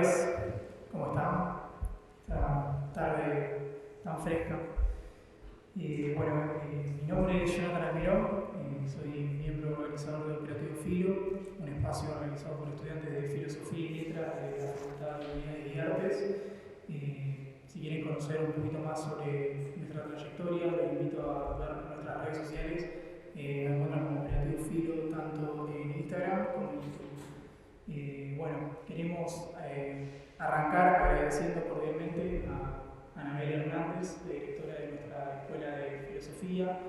tardes, ¿cómo están? Esta tarde tan fresca. Mi nombre es Jonathan Almirón, soy miembro organizador de Operativo Filo, un espacio organizado por estudiantes de Filosofía y Letras de la Facultad de Humanidades y Artes. Si quieren conocer un poquito más sobre nuestra trayectoria, los invito a ver nuestras redes sociales. Nos encuentran como Operativo Filo tanto en Instagram como en YouTube. Queremos arrancar agradeciendo cordialmente a Anabel Hernández, directora de nuestra Escuela de Filosofía,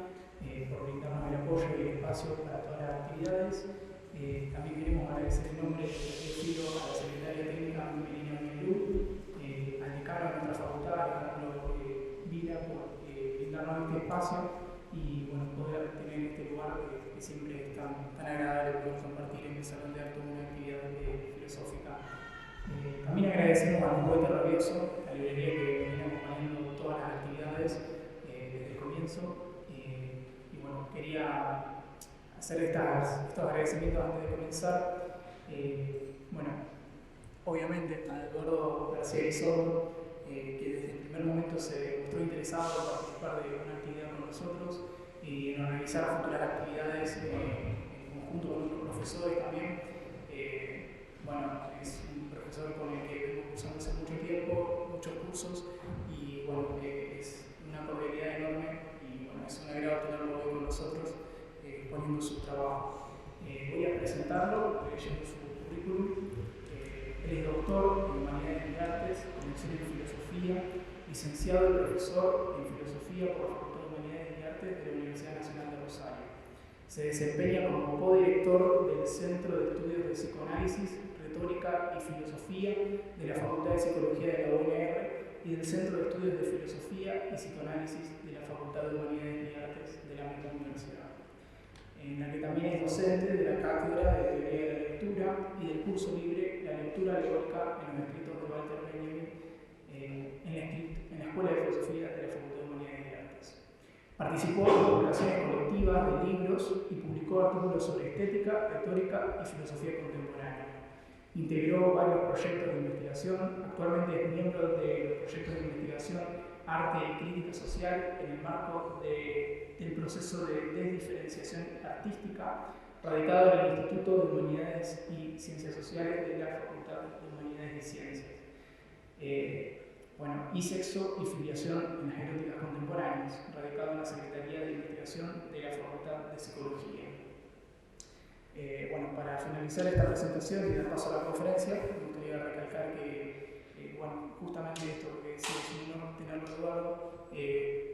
por brindarnos el apoyo y el espacio para todas las actividades. También queremos agradecer en nombre de Filo a la secretaria técnica Melina Melú, al decano de nuestra facultad, Alejandro Vila, por brindarnos este espacio y poder tener este lugar que siempre es tan agradable poder compartir en el salón de actos una actividad filosófica. También agradecemos al Poeta Rabioso, la librería que viene acompañando todas las actividades desde el comienzo. Quería hacer estos agradecimientos antes de comenzar. Obviamente a Eduardo García Isordo, que desde el primer momento se mostró interesado en participar de una actividad con nosotros y en organizar futuras actividades en conjunto con otros profesores también. Es un profesor con el que vengo cursando hace mucho tiempo, muchos cursos, y es una cordialidad enorme y es un agrado tenerlo hoy con nosotros exponiendo su trabajo. Voy a presentarlo leyendo su currículum. Él es doctor en Humanidades y Artes, con mención en Filosofía, licenciado y profesor en Filosofía por la Facultad de Humanidades y Artes de la Universidad Nacional de Rosario. Se desempeña como codirector del Centro de Estudios de Psicoanálisis, Retórica y Filosofía de la Facultad de Psicología de la UNR y del Centro de Estudios de Filosofía y Psicoanálisis de la Facultad de Humanidades y Artes de la misma universidad, en la que también es docente de la Cátedra de Teoría de la Lectura y del curso libre La Lectura Alegórica en los escritos de Walter Benjamin en la Escuela de Filosofía de la Facultad de Humanidades y Artes. Participó en publicaciones colectivas de libros y publicó artículos sobre estética, retórica y filosofía contemporánea. Integró varios proyectos de investigación. Actualmente es miembro de los proyectos de investigación Arte y Crítica Social en el marco del proceso de desdiferenciación artística radicado en el Instituto de Humanidades y Ciencias Sociales de la Facultad de Humanidades y Ciencias. Y Sexo y Filiación en las Eróticas Contemporáneas, radicado en la Secretaría de Investigación de la Facultad de Psicología. Para finalizar esta presentación y dar paso a la conferencia, me gustaría recalcar que, justamente esto que decía, es un honor tenerlo Eduardo,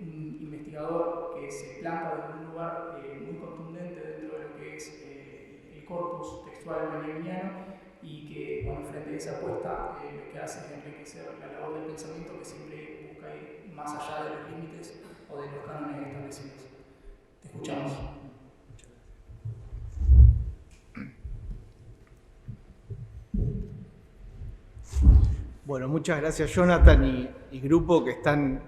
un investigador que se planta desde un lugar muy contundente dentro de lo que es el corpus textual benjaminiano y que, frente a esa apuesta, lo que hace es enriquecer la labor del pensamiento que siempre busca ir más allá de los límites o de los cánones establecidos. Te escuchamos. Bueno, muchas gracias Jonathan y grupo que están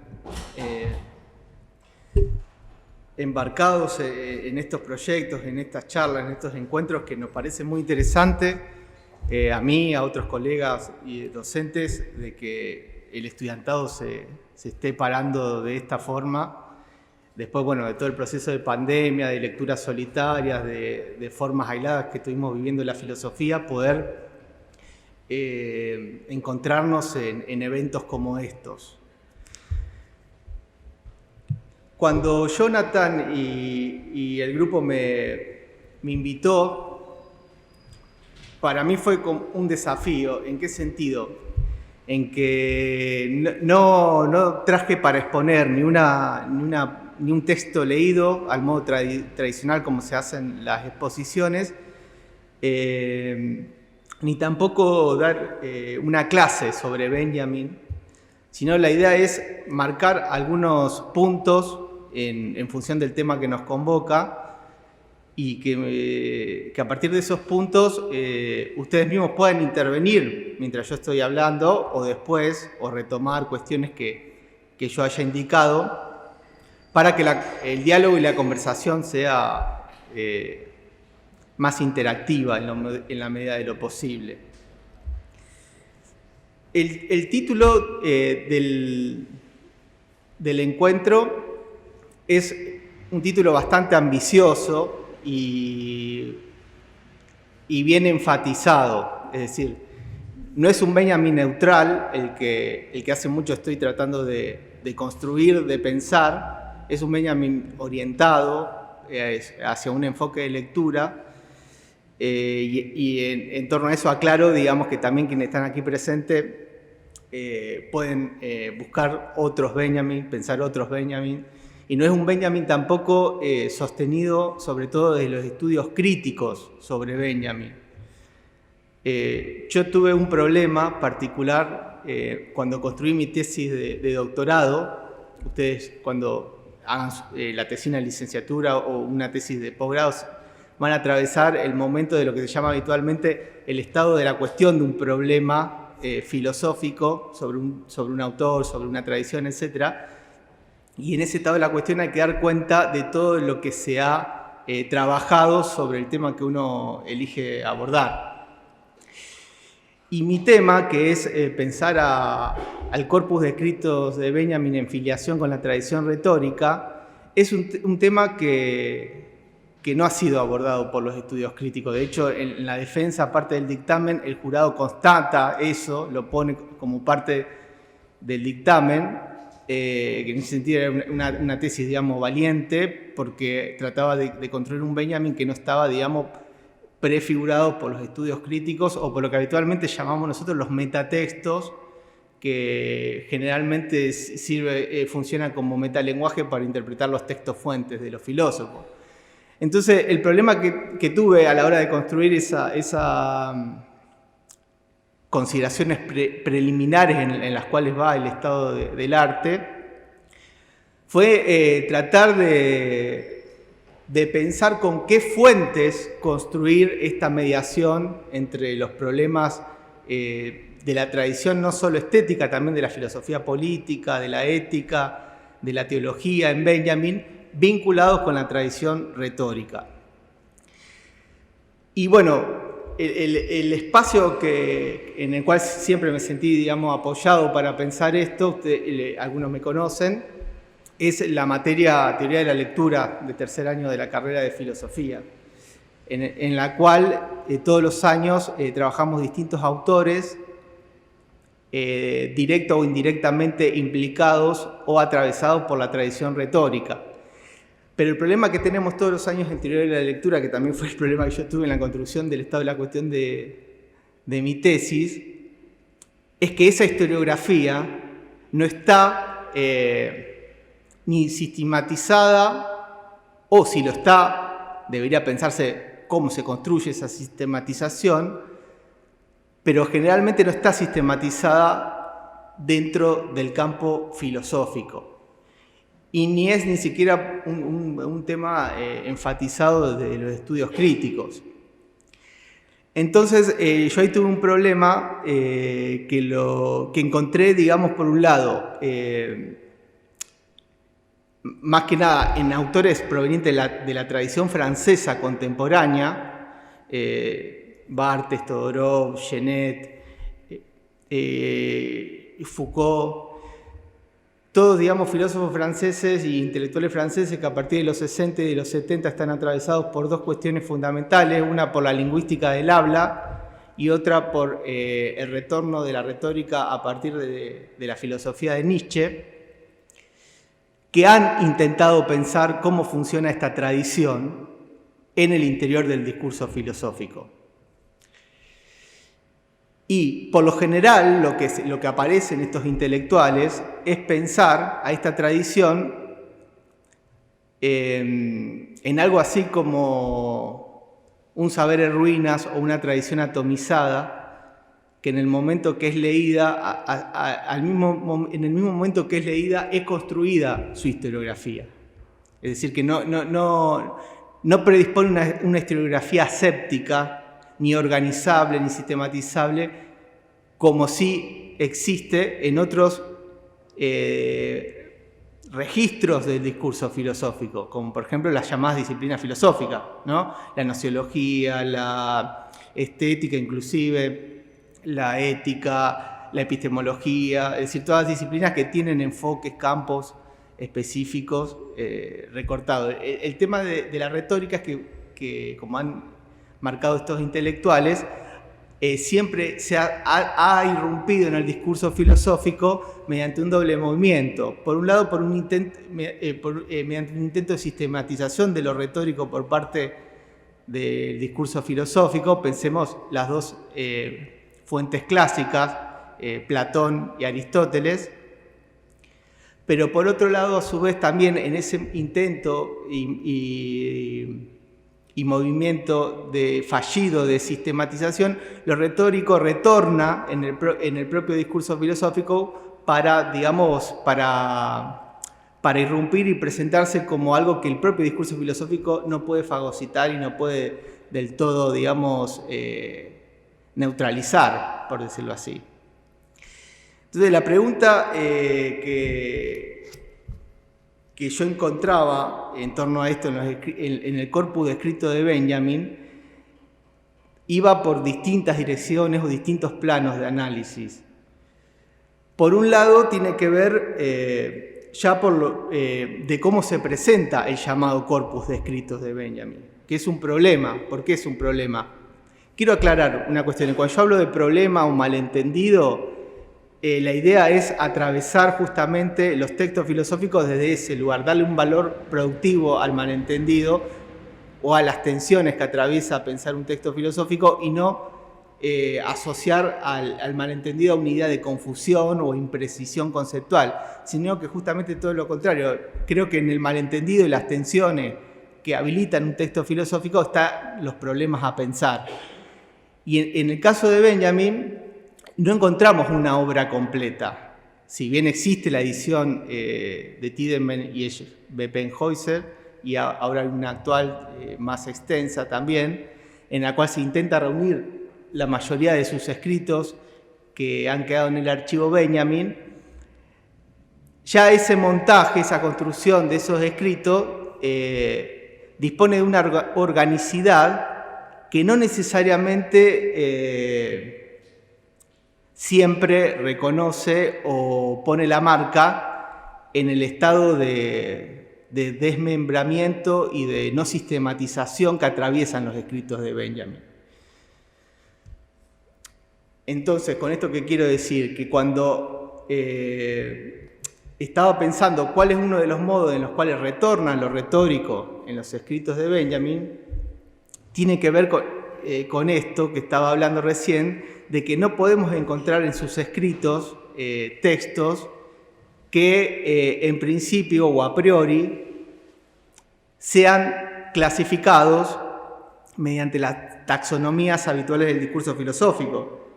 embarcados en estos proyectos, en estas charlas, en estos encuentros que nos parece muy interesante a mí, a otros colegas y docentes, de que el estudiantado se esté parando de esta forma. Después, de todo el proceso de pandemia, de lecturas solitarias, de formas aisladas que estuvimos viviendo en la filosofía, poder encontrarnos en eventos como estos. Cuando Jonathan y el grupo me invitó, para mí fue como un desafío. ¿En qué sentido? En que no traje para exponer ni un texto leído al modo tradicional como se hacen las exposiciones, ni tampoco dar una clase sobre Benjamin, sino la idea es marcar algunos puntos en función del tema que nos convoca y que a partir de esos puntos ustedes mismos puedan intervenir mientras yo estoy hablando o después, o retomar cuestiones que yo haya indicado para que el diálogo y la conversación sea más interactiva en la medida de lo posible. El título del encuentro es un título bastante ambicioso y bien enfatizado. Es decir, no es un Benjamin neutral el que hace mucho estoy tratando de construir, de pensar. Es un Benjamin orientado hacia un enfoque de lectura. Y en torno a eso aclaro, digamos, que también quienes están aquí presentes pueden buscar otros Benjamin, pensar otros Benjamin. Y no es un Benjamin tampoco sostenido sobre todo desde los estudios críticos sobre Benjamin. Yo tuve un problema particular cuando construí mi tesis de doctorado. Ustedes cuando hagan la tesina de licenciatura o una tesis de posgrado van a atravesar el momento de lo que se llama habitualmente el estado de la cuestión de un problema filosófico sobre un autor, sobre una tradición, etc. Y en ese estado de la cuestión hay que dar cuenta de todo lo que se ha trabajado sobre el tema que uno elige abordar. Y mi tema, que es pensar al corpus de escritos de Benjamin en filiación con la tradición retórica, es un tema que no ha sido abordado por los estudios críticos. De hecho, en la defensa, parte del dictamen, el jurado constata eso, lo pone como parte del dictamen, que en ese sentido era una tesis, digamos, valiente, porque trataba de construir un Benjamin que no estaba, digamos, prefigurado por los estudios críticos o por lo que habitualmente llamamos nosotros los metatextos, que generalmente funciona como metalenguaje para interpretar los textos fuentes de los filósofos. Entonces, el problema que tuve a la hora de construir esas consideraciones preliminares en las cuales va el estado del arte fue tratar de pensar con qué fuentes construir esta mediación entre los problemas de la tradición no solo estética, también de la filosofía política, de la ética, de la teología en Benjamin, vinculados con la tradición retórica. Y bueno, el espacio en el cual siempre me sentí, digamos, apoyado para pensar esto, algunos me conocen, es la materia Teoría de la Lectura de tercer año de la carrera de Filosofía, en la cual todos los años trabajamos distintos autores, directo o indirectamente implicados o atravesados por la tradición retórica. Pero el problema que tenemos todos los años en Teoría de la Lectura, que también fue el problema que yo tuve en la construcción del estado de la cuestión de mi tesis, es que esa historiografía no está ni sistematizada, o si lo está, debería pensarse cómo se construye esa sistematización, pero generalmente no está sistematizada dentro del campo filosófico. Y ni es ni siquiera un tema enfatizado desde los estudios críticos. Entonces, yo ahí tuve un problema que encontré, digamos, por un lado, más que nada en autores provenientes de la tradición francesa contemporánea, Barthes, Todorov, Genet, Foucault, todos, digamos, filósofos franceses e intelectuales franceses que a partir de los 60 y de los 70 están atravesados por dos cuestiones fundamentales, una por la lingüística del habla y otra por el retorno de la retórica a partir de la filosofía de Nietzsche, que han intentado pensar cómo funciona esta tradición en el interior del discurso filosófico. Y por lo general lo que aparece en estos intelectuales es pensar a esta tradición en algo así como un saber en ruinas o una tradición atomizada que en el momento que es leída, en el mismo momento que es leída, es construida su historiografía. Es decir, que no predispone una historiografía aséptica, ni organizable, ni sistematizable, como sí existe en otros registros del discurso filosófico, como por ejemplo las llamadas disciplinas filosóficas, ¿no? La gnoseología, la estética inclusive, la ética, la epistemología, es decir, todas disciplinas que tienen enfoques, campos específicos recortados. El tema de la retórica es que, como han marcado estos intelectuales, siempre se ha irrumpido en el discurso filosófico mediante un doble movimiento. Por un lado, mediante un intento de sistematización de lo retórico por parte del discurso filosófico. Pensemos las dos fuentes clásicas, Platón y Aristóteles. Pero por otro lado, a su vez, también en ese intento y movimiento fallido de sistematización, lo retórico retorna en el propio discurso filosófico para irrumpir y presentarse como algo que el propio discurso filosófico no puede fagocitar y no puede del todo, neutralizar, por decirlo así. Entonces, la pregunta que yo encontraba en torno a esto en el corpus de escrito de Benjamin iba por distintas direcciones o distintos planos de análisis. Por un lado, tiene que ver de cómo se presenta el llamado corpus de escritos de Benjamin, que es un problema. ¿Por qué es un problema? Quiero aclarar una cuestión. Cuando yo hablo de problema o malentendido, la idea es atravesar justamente los textos filosóficos desde ese lugar, darle un valor productivo al malentendido o a las tensiones que atraviesa pensar un texto filosófico y no asociar al malentendido a una idea de confusión o imprecisión conceptual, sino que justamente todo lo contrario. Creo que en el malentendido y las tensiones que habilitan un texto filosófico están los problemas a pensar. Y en el caso de Benjamin, no encontramos una obra completa. Si bien existe la edición de Tiedemann y Bepenhäuser, y ahora hay una actual más extensa también, en la cual se intenta reunir la mayoría de sus escritos que han quedado en el archivo Benjamin, ya ese montaje, esa construcción de esos escritos dispone de una organicidad que no necesariamente siempre reconoce o pone la marca en el estado de desmembramiento y de no sistematización que atraviesan los escritos de Benjamin. Entonces, con esto que quiero decir, que cuando estaba pensando cuál es uno de los modos en los cuales retornan lo retórico en los escritos de Benjamin, tiene que ver con esto que estaba hablando recién, de que no podemos encontrar en sus escritos textos que en principio o a priori sean clasificados mediante las taxonomías habituales del discurso filosófico,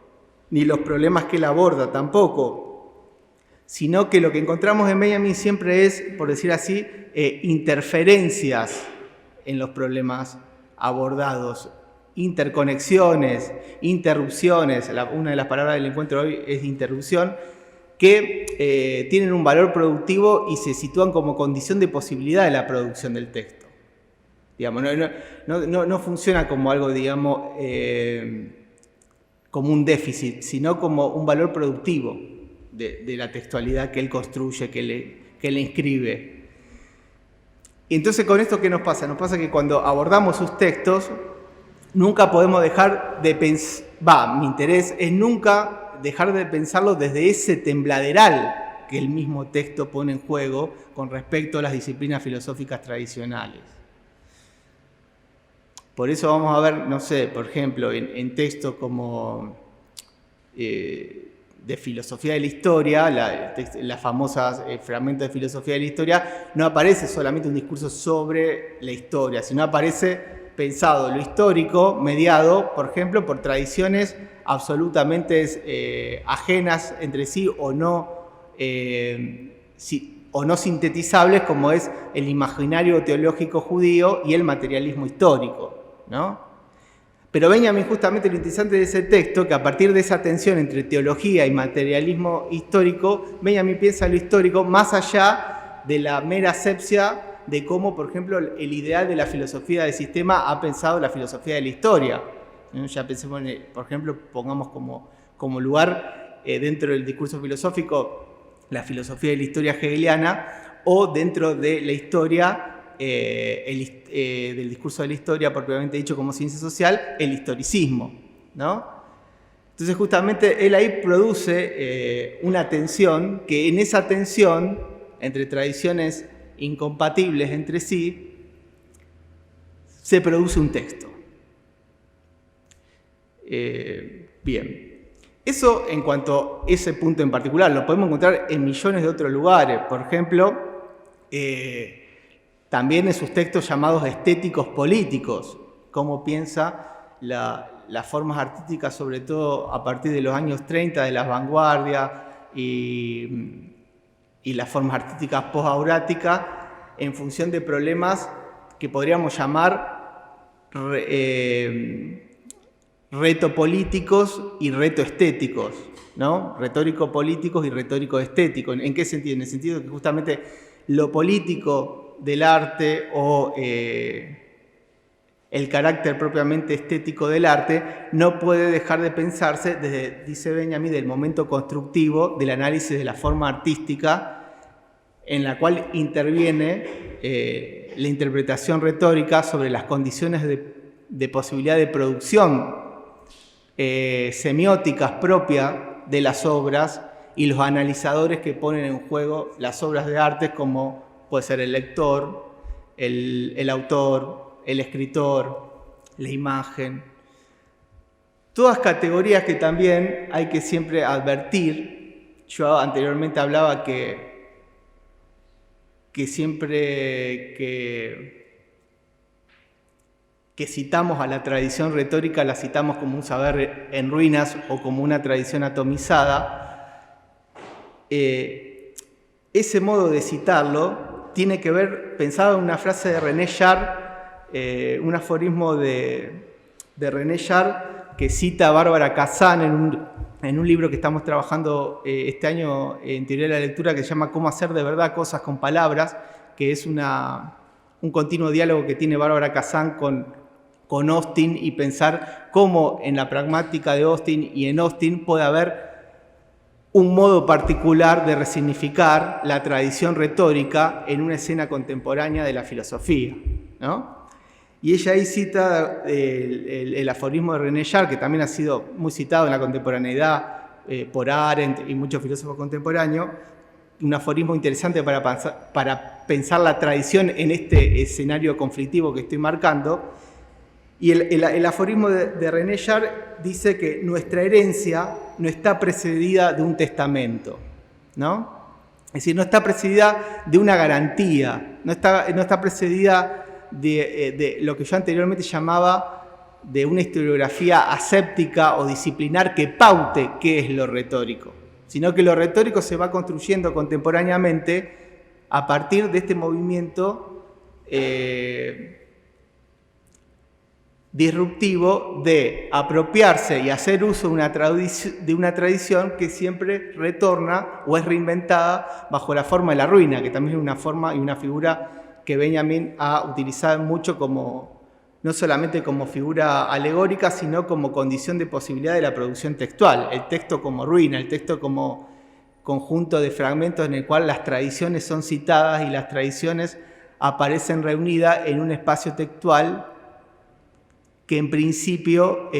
ni los problemas que él aborda tampoco, sino que lo que encontramos en Benjamin siempre es, por decir así, interferencias en los problemas abordados, interconexiones, interrupciones. Una de las palabras del encuentro de hoy es interrupción, que tienen un valor productivo y se sitúan como condición de posibilidad de la producción del texto. Digamos, no funciona como algo, como un déficit, sino como un valor productivo de la textualidad que él construye, que le inscribe. Y entonces, con esto, ¿qué nos pasa? Nos pasa que cuando abordamos sus textos, nunca podemos dejar de pensar, mi interés es nunca dejar de pensarlo desde ese tembladeral que el mismo texto pone en juego con respecto a las disciplinas filosóficas tradicionales. Por eso vamos a ver, no sé, por ejemplo, en textos como de filosofía de la historia, las famosas fragmentos de filosofía de la historia, no aparece solamente un discurso sobre la historia, sino aparece pensado lo histórico, mediado, por ejemplo, por tradiciones absolutamente ajenas entre sí o no sintetizables, como es el imaginario teológico judío y el materialismo histórico, ¿no? Pero Benjamin, justamente lo interesante de ese texto, que a partir de esa tensión entre teología y materialismo histórico, Benjamin piensa lo histórico más allá de la mera asepsia de cómo, por ejemplo, el ideal de la filosofía del sistema ha pensado la filosofía de la historia. Ya pensemos, por ejemplo, pongamos como lugar dentro del discurso filosófico, la filosofía de la historia hegeliana, o dentro de la historia, del discurso de la historia, propiamente dicho como ciencia social, el historicismo, ¿no? Entonces justamente él ahí produce una tensión, que en esa tensión entre tradiciones incompatibles entre sí, se produce un texto. Bien, eso en cuanto a ese punto en particular, lo podemos encontrar en millones de otros lugares. Por ejemplo, también en sus textos llamados estéticos políticos, cómo piensa las formas artísticas, sobre todo a partir de los años 30, de las vanguardias y las formas artísticas post-auráticas, en función de problemas que podríamos llamar retopolíticos y retoestéticos, ¿no? Retórico-políticos y retórico-estéticos. ¿En qué sentido? En el sentido de que justamente lo político del arte o el carácter propiamente estético del arte no puede dejar de pensarse, desde, dice Benjamin, del momento constructivo del análisis de la forma artística, en la cual interviene la interpretación retórica sobre las condiciones de posibilidad de producción semióticas propias de las obras y los analizadores que ponen en juego las obras de arte, como puede ser el lector, el autor, el escritor, la imagen. Todas categorías que también hay que siempre advertir. Yo anteriormente hablaba que siempre que citamos a la tradición retórica, la citamos como un saber en ruinas o como una tradición atomizada. Ese modo de citarlo tiene que ver, pensaba en una frase de René Char, un aforismo de René Char que cita a Bárbara Kazan en un libro que estamos trabajando este año en teoría de la lectura, que se llama Cómo hacer de verdad cosas con palabras, que es un continuo diálogo que tiene Bárbara Kazan con Austin, y pensar cómo en la pragmática de Austin y en Austin puede haber un modo particular de resignificar la tradición retórica en una escena contemporánea de la filosofía, ¿no? Y ella ahí cita el aforismo de René Char, que también ha sido muy citado en la contemporaneidad por Arendt y muchos filósofos contemporáneos, un aforismo interesante para pensar la tradición en este escenario conflictivo que estoy marcando. Y el aforismo de René Char dice que nuestra herencia no está precedida de un testamento, ¿no? Es decir, no está precedida de una garantía, no está precedida de lo que yo anteriormente llamaba de una historiografía aséptica o disciplinar que paute qué es lo retórico, sino que lo retórico se va construyendo contemporáneamente a partir de este movimiento disruptivo de apropiarse y hacer uso de una tradición que siempre retorna o es reinventada bajo la forma de la ruina, que también es una forma y una figura que Benjamin ha utilizado mucho no solamente como figura alegórica, sino como condición de posibilidad de la producción textual. El texto como ruina, el texto como conjunto de fragmentos en el cual las tradiciones son citadas y las tradiciones aparecen reunidas en un espacio textual que en principio,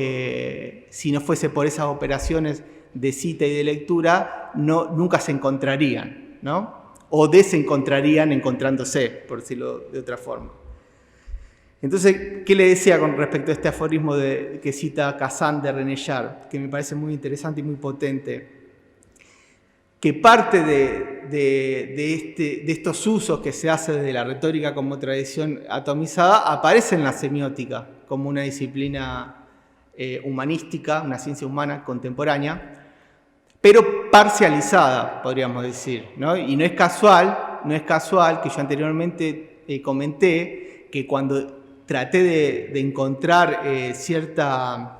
si no fuese por esas operaciones de cita y de lectura, nunca se encontrarían, ¿no? O desencontrarían encontrándose, por decirlo de otra forma. Entonces, ¿qué le decía con respecto a este aforismo que cita Kazan de René Char? Que me parece muy interesante y muy potente. Que parte de estos usos que se hace desde la retórica como tradición atomizada aparece en la semiótica como una disciplina humanística, una ciencia humana contemporánea, pero parcializada, podríamos decir, ¿no? Y no es casual que yo anteriormente comenté que cuando traté de encontrar cierto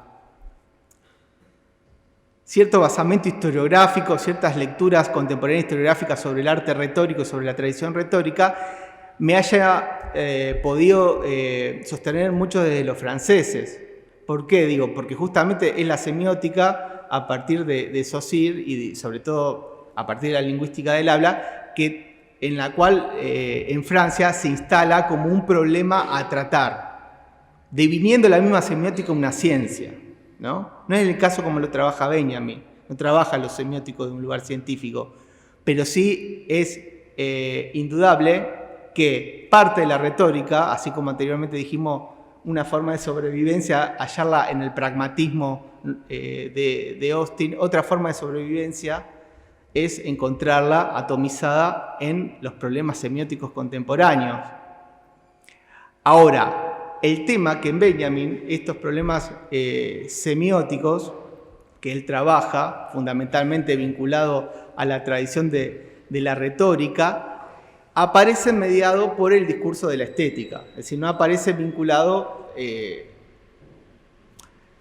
basamento historiográfico, ciertas lecturas contemporáneas historiográficas sobre el arte retórico y sobre la tradición retórica, me haya podido sostener mucho desde los franceses. ¿Por qué? Digo, porque justamente es la semiótica a partir de Saussure y sobre todo a partir de la lingüística del habla, en la cual en Francia se instala como un problema a tratar, deviniendo la misma semiótica una ciencia, ¿no? No es el caso como lo trabaja Benjamin, no trabaja los semióticos de un lugar científico, pero sí es indudable que parte de la retórica, así como anteriormente dijimos, una forma de sobrevivencia, hallarla en el pragmatismo de Austin, otra forma de sobrevivencia es encontrarla atomizada en los problemas semióticos contemporáneos. Ahora, el tema que en Benjamin, estos problemas semióticos que él trabaja, fundamentalmente vinculado a la tradición de la retórica, aparece mediado por el discurso de la estética, es decir, no aparece vinculado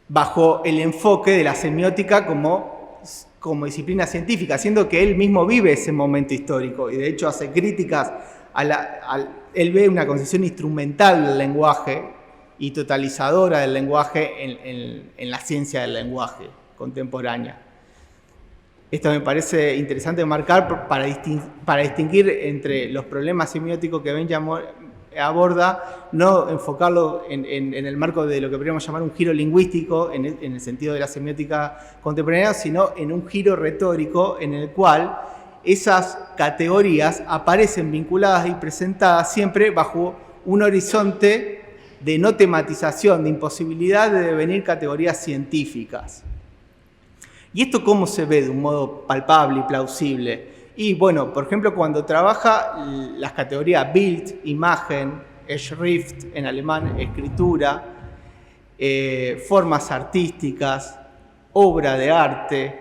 bajo el enfoque de la semiótica como disciplina científica, siendo que él mismo vive ese momento histórico y de hecho hace críticas él ve una concepción instrumental del lenguaje y totalizadora del lenguaje en la ciencia del lenguaje contemporánea. Esto me parece interesante marcar para distinguir entre los problemas semióticos que Benjamin aborda, no enfocarlo en el marco de lo que podríamos llamar un giro lingüístico en el sentido de la semiótica contemporánea, sino en un giro retórico en el cual esas categorías aparecen vinculadas y presentadas siempre bajo un horizonte de no tematización, de imposibilidad de devenir categorías científicas. ¿Y esto cómo se ve de un modo palpable y plausible? Y bueno, por ejemplo, cuando trabaja las categorías Bild, imagen, Schrift, en alemán, escritura, formas artísticas, obra de arte,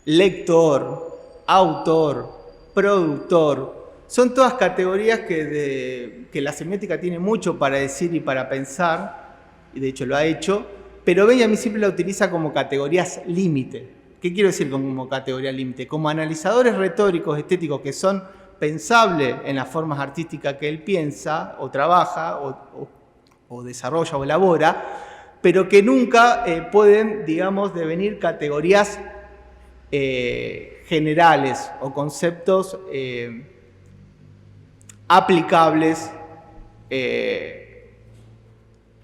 lector, autor, productor, son todas categorías que la semiótica tiene mucho para decir y para pensar, y de hecho lo ha hecho, pero Benjamin siempre la utiliza como categorías límite. ¿Qué quiero decir como categoría límite? Como analizadores retóricos, estéticos, que son pensables en las formas artísticas que él piensa, o trabaja, o desarrolla, o elabora, pero que nunca pueden, digamos, devenir categorías generales o conceptos aplicables,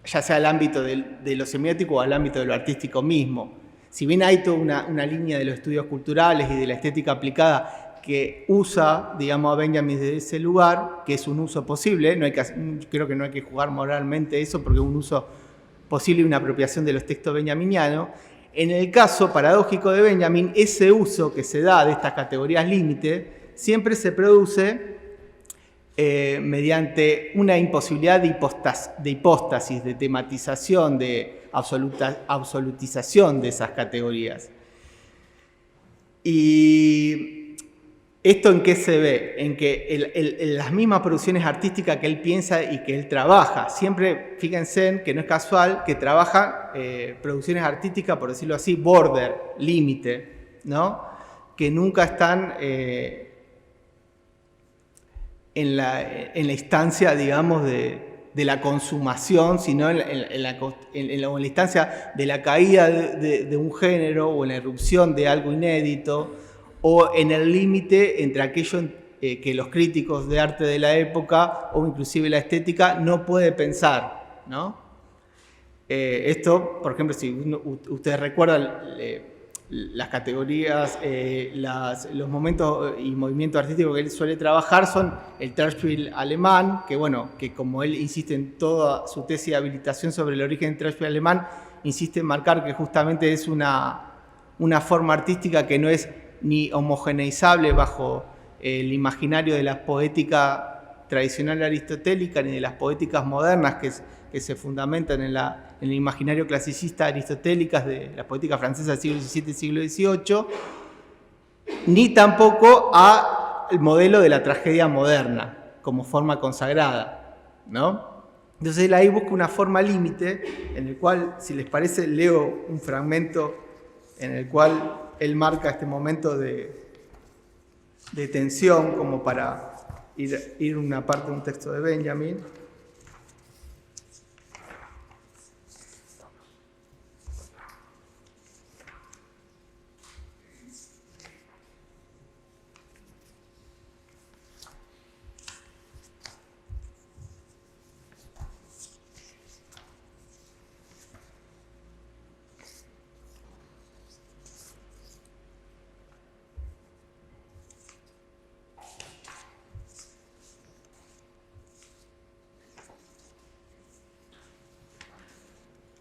ya sea al ámbito de lo semiótico o al ámbito de lo artístico mismo. Si bien hay toda una línea de los estudios culturales y de la estética aplicada que usa, digamos, a Benjamin desde ese lugar, que es un uso posible, creo que no hay que jugar moralmente eso porque es un uso posible y una apropiación de los textos benjaminianos. En el caso paradójico de Benjamin, ese uso que se da de estas categorías límite siempre se produce mediante una imposibilidad de hipóstasis, de tematización, de absolutización de esas categorías. ¿Y esto en qué se ve? En que las mismas producciones artísticas que él piensa y que él trabaja, siempre, fíjense que no es casual que trabaja producciones artísticas, por decirlo así, border, límite, ¿no? Que nunca están en la instancia, digamos, de la consumación, sino en la instancia de la caída de un género o en la irrupción de algo inédito o en el límite entre aquello que los críticos de arte de la época o inclusive la estética no puede pensar, ¿no? Esto, por ejemplo, si ustedes recuerdan las categorías, los momentos y movimientos artísticos que él suele trabajar son el Trashbill alemán, que bueno, que como él insiste en toda su tesis de habilitación sobre el origen del Trashbill alemán, insiste en marcar que justamente es una forma artística que no es ni homogeneizable bajo el imaginario de la poética tradicional aristotélica ni de las poéticas modernas que se fundamentan en el imaginario clasicista aristotélicas de la poética francesa del siglo XVII y siglo XVIII, ni tampoco al modelo de la tragedia moderna como forma consagrada, ¿no? Entonces él ahí busca una forma límite en el cual, si les parece, leo un fragmento en el cual él marca este momento de tensión como para ir una parte de un texto de Benjamin.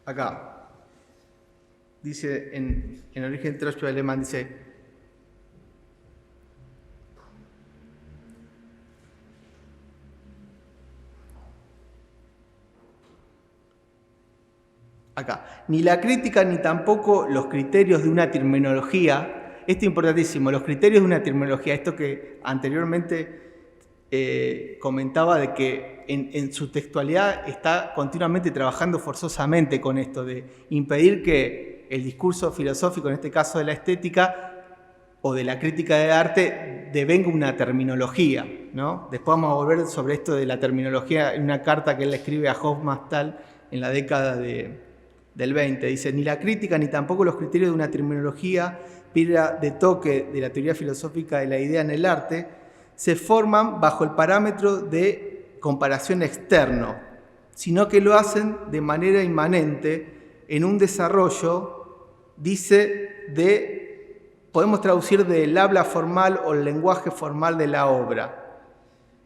acá, dice en origen Trashbil alemán, dice: acá, ni la crítica ni tampoco los criterios de una terminología, esto es importantísimo, los criterios de una terminología, esto que anteriormente comentaba de que en su textualidad está continuamente trabajando forzosamente con esto, de impedir que el discurso filosófico, en este caso de la estética o de la crítica de arte, devenga una terminología, ¿no? Después vamos a volver sobre esto de la terminología en una carta que él le escribe a Hofmannsthal en la década del 20. Dice: ni la crítica ni tampoco los criterios de una terminología, piedra de toque de la teoría filosófica de la idea en el arte, se forman bajo el parámetro de comparación externo, sino que lo hacen de manera inmanente en un desarrollo, dice, podemos traducir del habla formal o el lenguaje formal de la obra.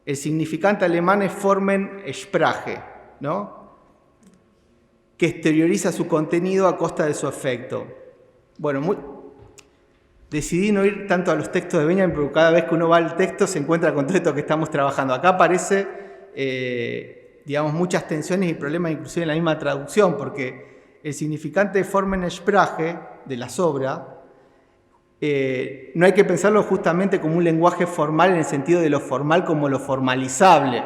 El significante alemán es Formen Sprache, ¿no?, que exterioriza su contenido a costa de su efecto. Bueno, decidí no ir tanto a los textos de Benjamin, porque cada vez que uno va al texto se encuentra con todo esto que estamos trabajando. Acá aparece, digamos, muchas tensiones y problemas inclusive en la misma traducción, porque el significante de Formen Sprache, de las obras, no hay que pensarlo justamente como un lenguaje formal en el sentido de lo formal como lo formalizable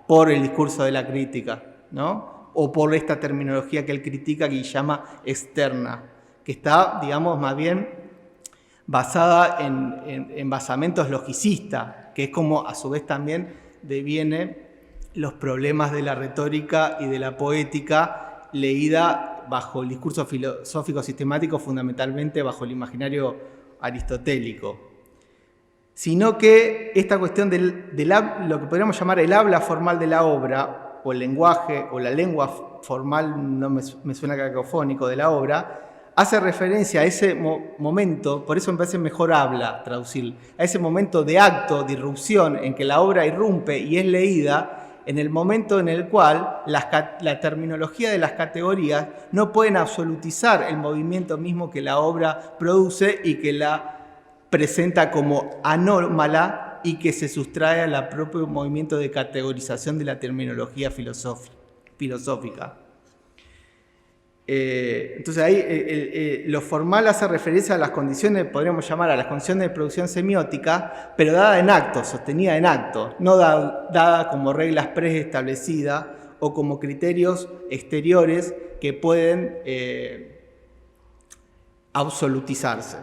por el discurso de la crítica, ¿no?, o por esta terminología que él critica, que llama externa, que está, digamos, más bien basada en basamentos logicistas, que es como a su vez también deviene los problemas de la retórica y de la poética leída bajo el discurso filosófico sistemático, fundamentalmente bajo el imaginario aristotélico. Sino que esta cuestión lo que podríamos llamar el habla formal de la obra, o el lenguaje, o la lengua formal, no me suena cacofónico, de la obra, hace referencia a ese momento, por eso me parece mejor habla traducir, a ese momento de acto, de irrupción, en que la obra irrumpe y es leída, en el momento en el cual la terminología de las categorías no pueden absolutizar el movimiento mismo que la obra produce y que la presenta como anómala y que se sustrae al propio movimiento de categorización de la terminología filosófica. Entonces ahí lo formal hace referencia a las condiciones, podríamos llamar a las condiciones de producción semiótica, pero dada en acto, sostenida en acto, no dada como reglas preestablecidas o como criterios exteriores que pueden absolutizarse.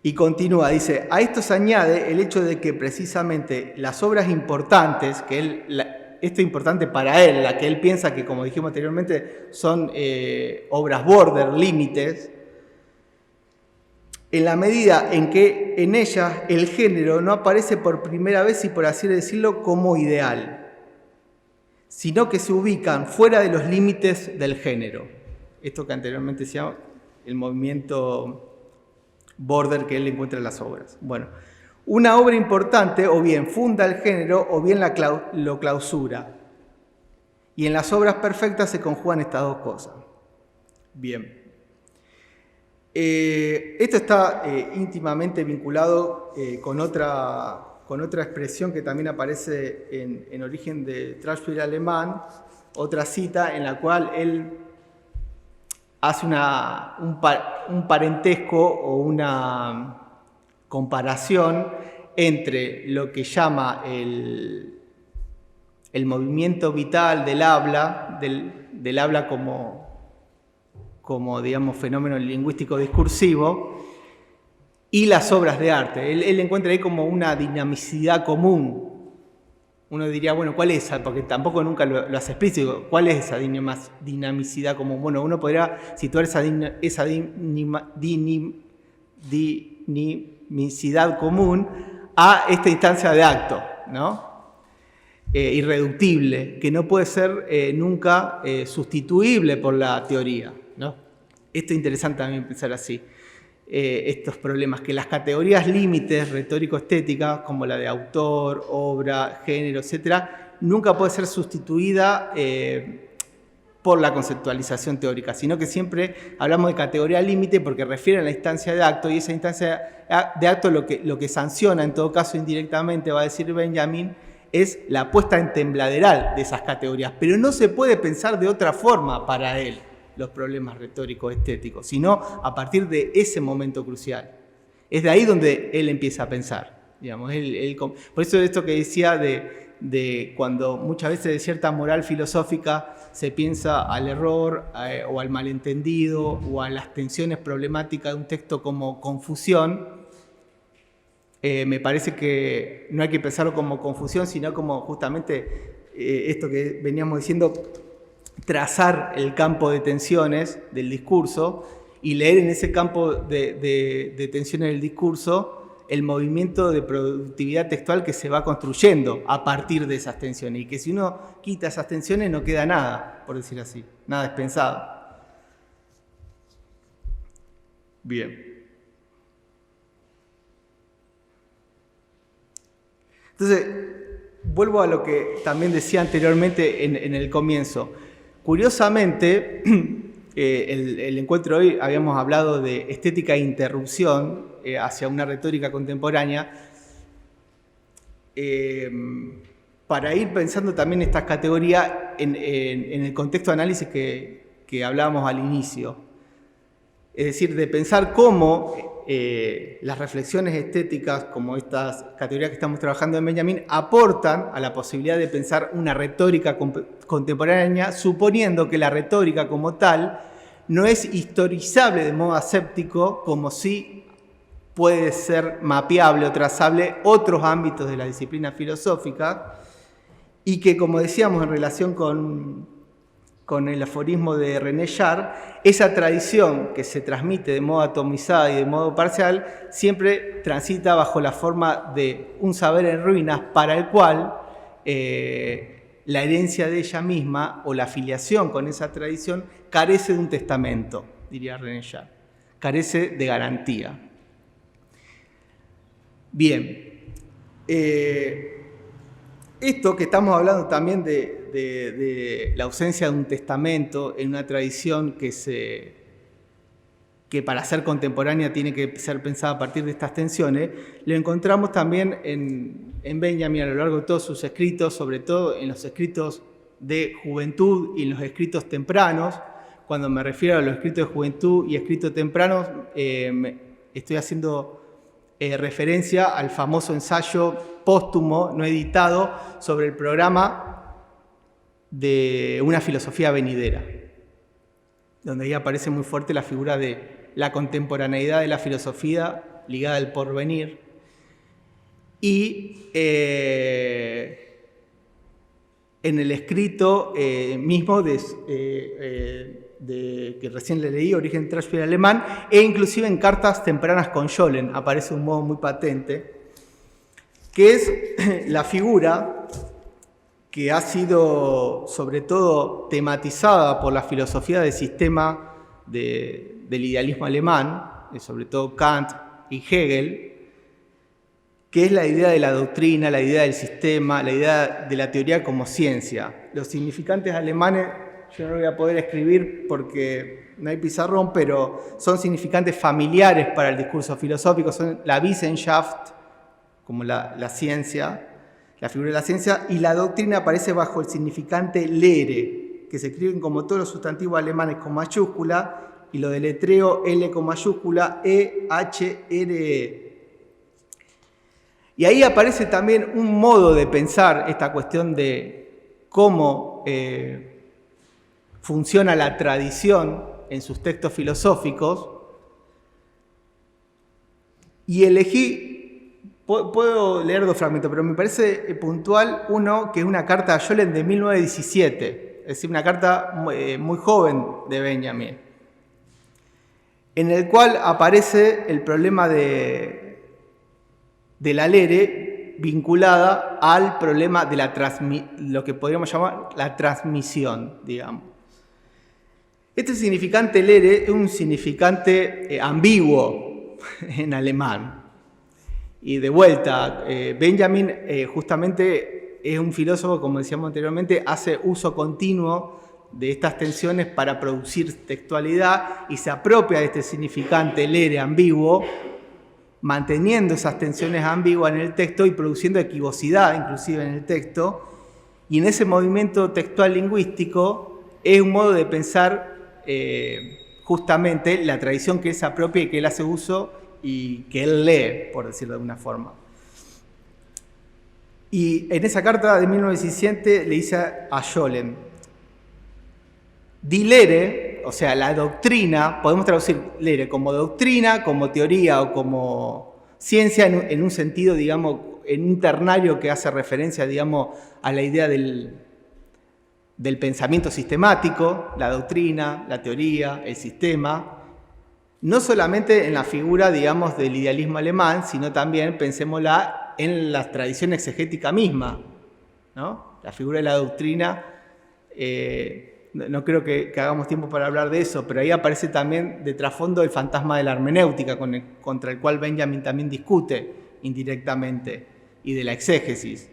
Y continúa, dice: a esto se añade el hecho de que precisamente las obras importantes, que esto es importante para él, la que él piensa que, como dijimos anteriormente, son obras border, límites, en la medida en que en ellas el género no aparece por primera vez, y por así decirlo, como ideal, sino que se ubican fuera de los límites del género. Esto que anteriormente se llama el movimiento border que él encuentra en las obras. Bueno, una obra importante o bien funda el género o bien lo clausura. Y en las obras perfectas se conjugan estas dos cosas. Bien. Esto está íntimamente vinculado con otra expresión que también aparece en origen de Trashbil alemán, otra cita en la cual él hace un parentesco o una comparación entre lo que llama el movimiento vital del habla, del habla como digamos, fenómeno lingüístico discursivo, y las obras de arte. Él encuentra ahí como una dinamicidad común. Uno diría, bueno, ¿cuál es esa? Porque tampoco nunca lo hace explícito. ¿Cuál es esa dinamicidad común? Bueno, uno podría situar esa dinamicidad común a esta instancia de acto, ¿no? Irreductible, que no puede ser nunca sustituible por la teoría, ¿no? Esto es interesante también pensar así. Estos problemas, que las categorías límites retórico-estéticas, como la de autor, obra, género, etc., nunca puede ser sustituida por la conceptualización teórica, sino que siempre hablamos de categoría límite porque refiere a la instancia de acto, y esa instancia de acto lo que sanciona, en todo caso indirectamente, va a decir Benjamin, es la puesta en tembladeral de esas categorías, pero no se puede pensar de otra forma para él los problemas retóricos estéticos, sino a partir de ese momento crucial. Es de ahí donde él empieza a pensar, digamos. Por eso esto que decía de cuando muchas veces de cierta moral filosófica se piensa al error o al malentendido o a las tensiones problemáticas de un texto como confusión, me parece que no hay que pensarlo como confusión, sino como justamente esto que veníamos diciendo, trazar el campo de tensiones del discurso y leer en ese campo de tensiones del discurso el movimiento de productividad textual que se va construyendo a partir de esas tensiones, y que si uno quita esas tensiones no queda nada, por decir así, nada despensado. Bien. Entonces, vuelvo a lo que también decía anteriormente en el comienzo. Curiosamente, el encuentro de hoy habíamos hablado de estética e interrupción hacia una retórica contemporánea, para ir pensando también estas categorías en el contexto de análisis que hablábamos al inicio. Es decir, de pensar cómo las reflexiones estéticas, como estas categorías que estamos trabajando en Benjamin, aportan a la posibilidad de pensar una retórica contemporánea, suponiendo que la retórica como tal no es historizable de modo aséptico, como si puede ser mapeable o trazable otros ámbitos de la disciplina filosófica, y que, como decíamos en relación con el aforismo de René Char, esa tradición que se transmite de modo atomizada y de modo parcial siempre transita bajo la forma de un saber en ruinas para el cual la herencia de ella misma o la afiliación con esa tradición carece de un testamento, diría René Char, carece de garantía. Bien, esto que estamos hablando también de la ausencia de un testamento en una tradición que para ser contemporánea tiene que ser pensada a partir de estas tensiones, lo encontramos también en Benjamin a lo largo de todos sus escritos, sobre todo en los escritos de juventud y en los escritos tempranos. Cuando me refiero a los escritos de juventud y escritos tempranos, estoy haciendo referencia al famoso ensayo póstumo, no editado, sobre el programa de una filosofía venidera, donde ahí aparece muy fuerte la figura de la contemporaneidad de la filosofía ligada al porvenir. Y en el escrito mismo que recién le leí, Origen Trashfield alemán, e inclusive en cartas tempranas con Schollen, aparece de un modo muy patente, que es la figura que ha sido sobre todo tematizada por la filosofía del sistema del idealismo alemán, sobre todo Kant y Hegel, que es la idea de la doctrina, la idea del sistema, la idea de la teoría como ciencia. Los significantes alemanes, yo no lo voy a poder escribir porque no hay pizarrón, pero son significantes familiares para el discurso filosófico, son la Wissenschaft, como la ciencia, la figura de la ciencia, y la doctrina aparece bajo el significante Lehre, que se escriben como todos los sustantivos alemanes con mayúscula, y lo deletreo L con mayúscula, E-H-R-E. Y ahí aparece también un modo de pensar esta cuestión de cómo funciona la tradición en sus textos filosóficos, y elegí, puedo leer dos fragmentos, pero me parece puntual uno que es una carta a Schollen de 1917, es decir, una carta muy joven de Benjamin, en el cual aparece el problema de la Lehre vinculada al problema de lo que podríamos llamar la transmisión, digamos. Este significante Lehre es un significante ambiguo en alemán. Y de vuelta, Benjamin justamente es un filósofo, como decíamos anteriormente, hace uso continuo de estas tensiones para producir textualidad y se apropia de este significante lere ambiguo, manteniendo esas tensiones ambiguas en el texto y produciendo equivocidad inclusive en el texto. Y en ese movimiento textual lingüístico es un modo de pensar justamente la tradición que él se apropia y que él hace uso y que él lee, por decirlo de alguna forma. Y en esa carta de 1917 le dice a Scholem: di lere, o sea, la doctrina, podemos traducir lere como doctrina, como teoría o como ciencia en un sentido, digamos, en un ternario que hace referencia, digamos, a la idea del pensamiento sistemático, la doctrina, la teoría, el sistema, no solamente en la figura, digamos, del idealismo alemán, sino también, pensémosla, en la tradición exegética misma, ¿no? La figura de la doctrina, no creo que hagamos tiempo para hablar de eso, pero ahí aparece también de trasfondo el fantasma de la hermenéutica, contra el cual Benjamin también discute indirectamente, y de la exégesis.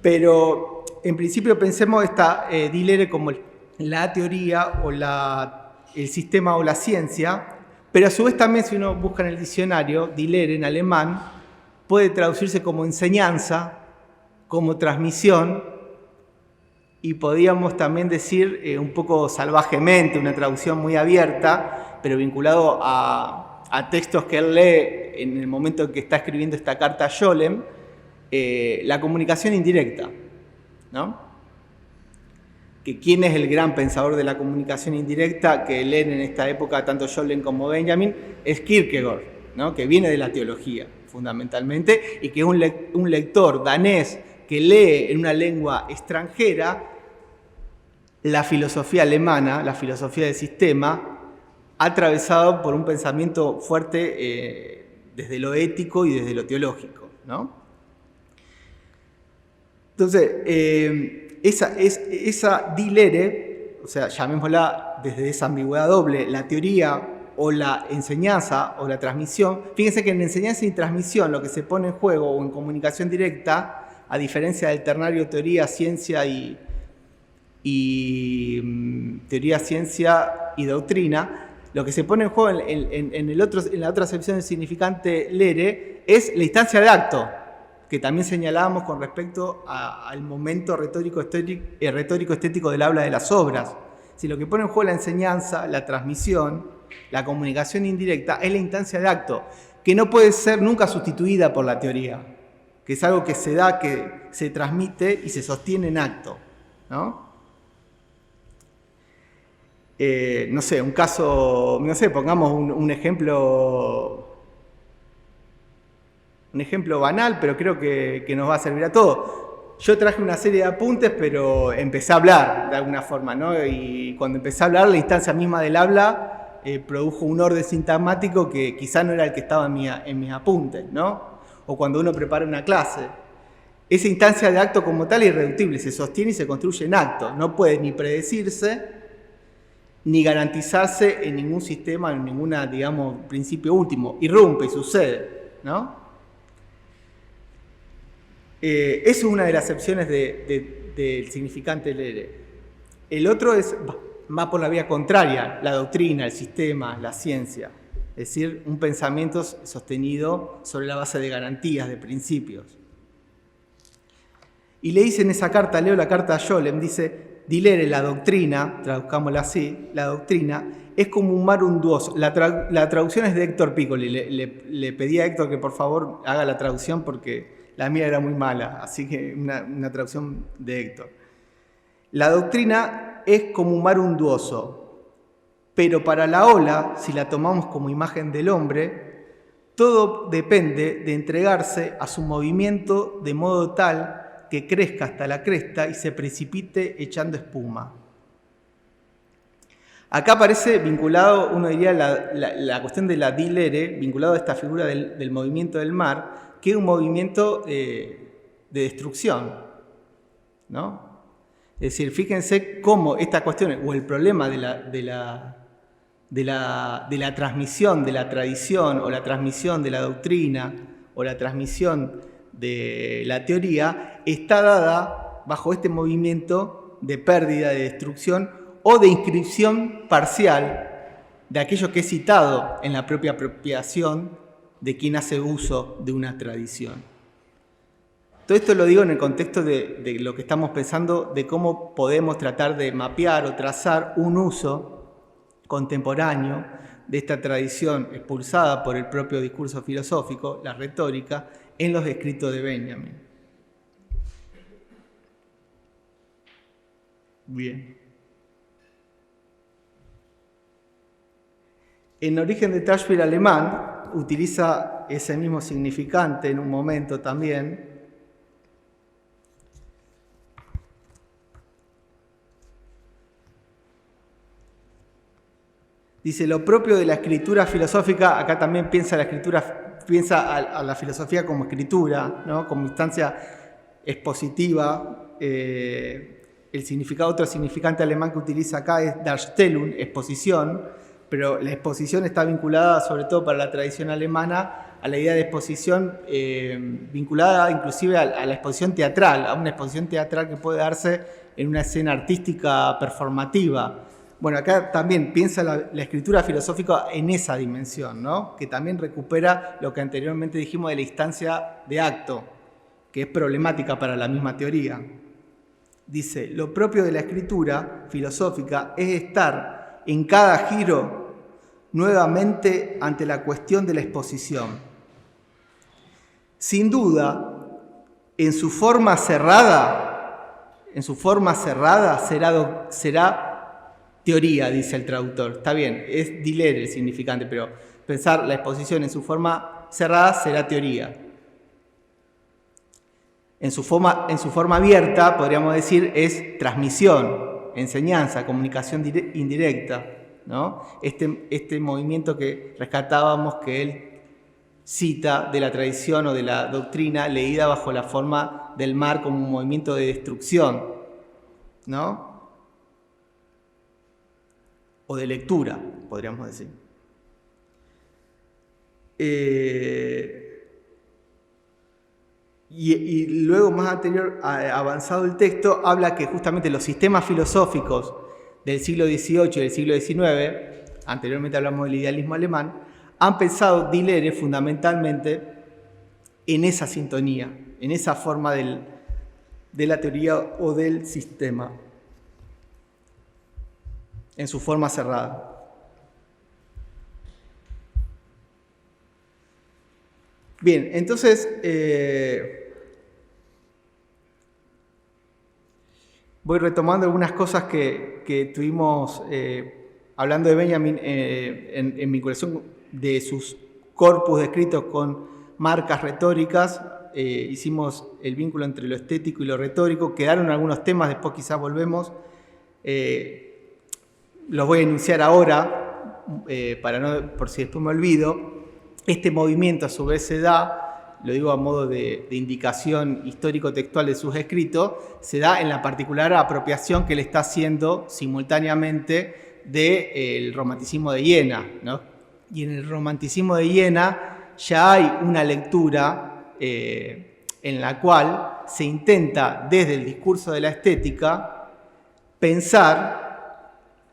Pero en principio pensemos esta di lere como la teoría o el sistema o la ciencia, pero a su vez también, si uno busca en el diccionario, di lere en alemán puede traducirse como enseñanza, como transmisión, y podríamos también decir un poco salvajemente, una traducción muy abierta, pero vinculado a textos que él lee en el momento en que está escribiendo esta carta a Scholem, la comunicación indirecta, ¿no? Que quién es el gran pensador de la comunicación indirecta que leen en esta época tanto Scholem como Benjamin, es Kierkegaard, ¿no? Que viene de la teología fundamentalmente y que es un lector danés que lee en una lengua extranjera la filosofía alemana, la filosofía del sistema, atravesado por un pensamiento fuerte desde lo ético y desde lo teológico, ¿no? Entonces, esa di lere, o sea, llamémosla desde esa ambigüedad doble, la teoría o la enseñanza o la transmisión. Fíjense que en enseñanza y transmisión lo que se pone en juego o en comunicación directa, a diferencia del ternario teoría, ciencia y teoría, ciencia y doctrina, lo que se pone en juego en la otra acepción del significante lere es la instancia de acto, que también señalábamos con respecto al momento retórico-estético del habla de las obras. Si lo que pone en juego la enseñanza, la transmisión, la comunicación indirecta, es la instancia de acto, que no puede ser nunca sustituida por la teoría, que es algo que se da, que se transmite y se sostiene en acto, ¿no? No sé, un caso, no sé, pongamos un ejemplo banal, pero creo que nos va a servir a todos. Yo traje una serie de apuntes, pero empecé a hablar de alguna forma, ¿no? Y cuando empecé a hablar, la instancia misma del habla produjo un orden sintagmático que quizá no era el que estaba en mis apuntes, ¿no? O cuando uno prepara una clase. Esa instancia de acto como tal es irreductible, se sostiene y se construye en acto. No puede ni predecirse, ni garantizarse en ningún sistema, en ninguna, digamos, principio último. Irrumpe y sucede, ¿no? Eso es una de las acepciones del significante lere. El otro va por la vía contraria, la doctrina, el sistema, la ciencia. Es decir, un pensamiento sostenido sobre la base de garantías, de principios. Y le dice en esa carta, leo la carta a Scholem, dice: di lere, la doctrina, traduzcámosla así, la doctrina es como un mar unduoso. La traducción es de Héctor Piccoli. Le pedí a Héctor que por favor haga la traducción porque la mía era muy mala, así que una traducción de Héctor. La doctrina es como un mar unduoso, pero para la ola, si la tomamos como imagen del hombre, todo depende de entregarse a su movimiento de modo tal que crezca hasta la cresta y se precipite echando espuma. Acá aparece vinculado, uno diría, la cuestión de la di lere, vinculado a esta figura del movimiento del mar, que es un movimiento de destrucción, ¿no? Es decir, fíjense cómo estas cuestiones, o el problema de la transmisión de la tradición, o la transmisión de la doctrina, o la transmisión de la teoría, está dada bajo este movimiento de pérdida, de destrucción o de inscripción parcial de aquello que es citado en la propia apropiación de quien hace uso de una tradición. Todo esto lo digo en el contexto de lo que estamos pensando, de cómo podemos tratar de mapear o trazar un uso contemporáneo de esta tradición expulsada por el propio discurso filosófico, la retórica, en los escritos de Benjamin. Bien. En Origen de Trashfield alemán utiliza ese mismo significante en un momento también. Dice, lo propio de la escritura filosófica, acá también piensa a la filosofía como escritura, ¿no? Como instancia expositiva. Otro significante alemán que utiliza acá es Darstellung, exposición, pero la exposición está vinculada, sobre todo para la tradición alemana, a la idea de exposición vinculada inclusive a la exposición teatral, a una exposición teatral que puede darse en una escena artística performativa. Bueno, acá también piensa la escritura filosófica en esa dimensión, ¿no? Que también recupera lo que anteriormente dijimos de la instancia de acto, que es problemática para la misma teoría. Dice, lo propio de la escritura filosófica es estar en cada giro nuevamente ante la cuestión de la exposición. Sin duda, en su forma cerrada será teoría, dice el traductor. Está bien, es diler el significante, pero pensar la exposición en su forma cerrada será teoría. En su forma abierta, podríamos decir, es transmisión, enseñanza, comunicación indirecta, ¿no? Este movimiento que rescatábamos que él cita de la tradición o de la doctrina leída bajo la forma del mar como un movimiento de destrucción, ¿no? O de lectura, podríamos decir. Y luego, más anterior, avanzado el texto, habla que justamente los sistemas filosóficos del siglo XVIII y del siglo XIX, anteriormente hablamos del idealismo alemán, han pensado Dilere fundamentalmente en esa sintonía, en esa forma de la teoría o del sistema, en su forma cerrada. Bien, entonces voy retomando algunas cosas que tuvimos hablando de Benjamin en vinculación de sus corpus de escritos con marcas retóricas. Hicimos el vínculo entre lo estético y lo retórico. Quedaron algunos temas, después quizás volvemos. Los voy a enunciar ahora, por si después me olvido. Este movimiento a su vez se da, lo digo a modo de indicación histórico-textual de sus escritos, se da en la particular apropiación que él está haciendo simultáneamente del romanticismo de Jena, ¿no? Y en el romanticismo de Jena ya hay una lectura en la cual se intenta desde el discurso de la estética pensar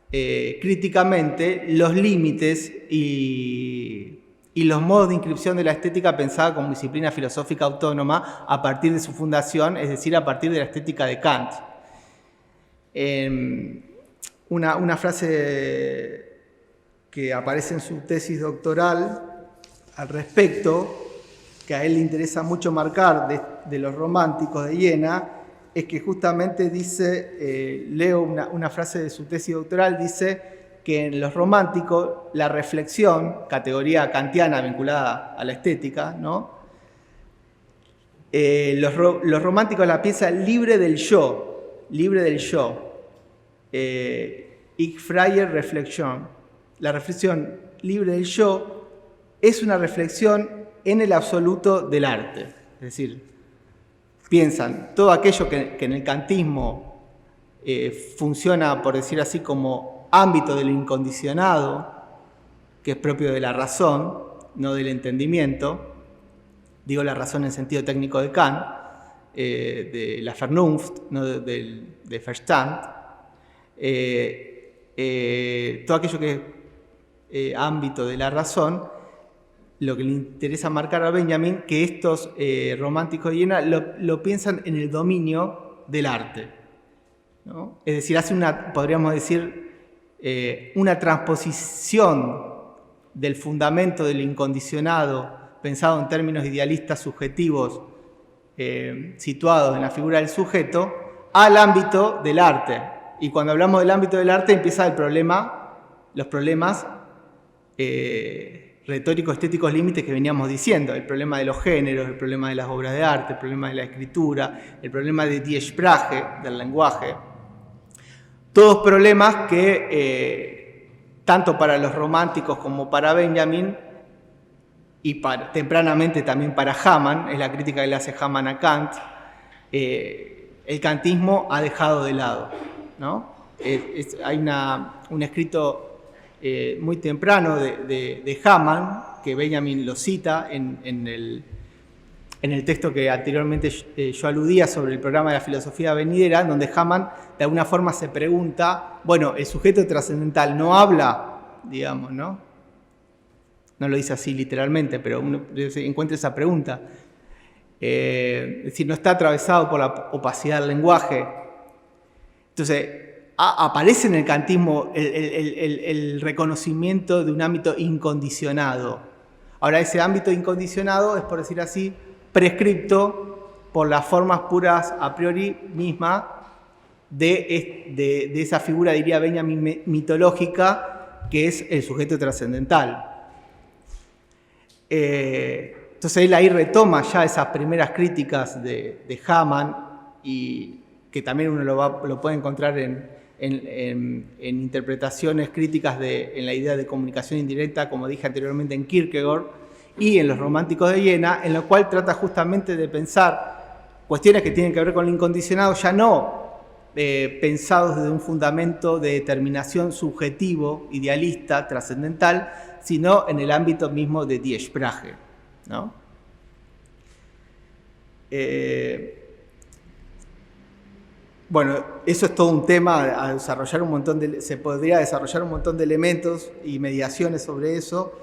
críticamente los límites y los modos de inscripción de la estética pensada como disciplina filosófica autónoma a partir de su fundación, es decir, a partir de la estética de Kant. Una frase que aparece en su tesis doctoral al respecto, que a él le interesa mucho marcar de los románticos de Jena, es que justamente dice, leo una frase de su tesis doctoral, dice que en los románticos la reflexión, categoría kantiana vinculada a la estética, ¿no? Los románticos la piensan libre del yo. Ich freie Reflexion. La reflexión libre del yo es una reflexión en el absoluto del arte. Es decir, piensan todo aquello que en el kantismo funciona, por decir así, como ámbito del incondicionado, que es propio de la razón, no del entendimiento, digo la razón en sentido técnico de Kant, de la Vernunft, no de Verstand, todo aquello que es ámbito de la razón, lo que le interesa marcar a Benjamin, que estos románticos de Viena lo piensan en el dominio del arte, ¿no? Es decir, hace podríamos decir, una transposición del fundamento del incondicionado, pensado en términos idealistas subjetivos, situados en la figura del sujeto, al ámbito del arte. Y cuando hablamos del ámbito del arte empieza los problemas retóricos, estéticos, límites que veníamos diciendo, el problema de los géneros, el problema de las obras de arte, el problema de la escritura, el problema de Die Sprache, del lenguaje. Todos problemas que tanto para los románticos como para Benjamin y tempranamente también para Hamann, es la crítica que le hace Hamann a Kant, el kantismo ha dejado de lado, ¿no? Hay un escrito muy temprano de Hamann, que Benjamin lo cita en el texto que anteriormente yo aludía sobre el programa de la filosofía venidera, donde Hamann de alguna forma se pregunta, bueno, el sujeto trascendental no habla, digamos, ¿no? No lo dice así literalmente, pero uno encuentra esa pregunta. Es decir, no está atravesado por la opacidad del lenguaje. Entonces, aparece en el kantismo el reconocimiento de un ámbito incondicionado. Ahora, ese ámbito incondicionado es, por decir así, prescripto por las formas puras a priori mismas de esa figura, diría Benjamin, mitológica, que es el sujeto trascendental. Entonces él ahí retoma ya esas primeras críticas de Hamann, y que también uno lo puede encontrar en interpretaciones críticas en la idea de comunicación indirecta, como dije anteriormente, en Kierkegaard y en los románticos de Viena, en lo cual trata justamente de pensar cuestiones que tienen que ver con el incondicionado, ya no pensados desde un fundamento de determinación subjetivo, idealista, trascendental, sino en el ámbito mismo de Die Sprache, ¿no? Bueno, eso es todo un tema a desarrollar se podría desarrollar un montón de elementos y mediaciones sobre eso,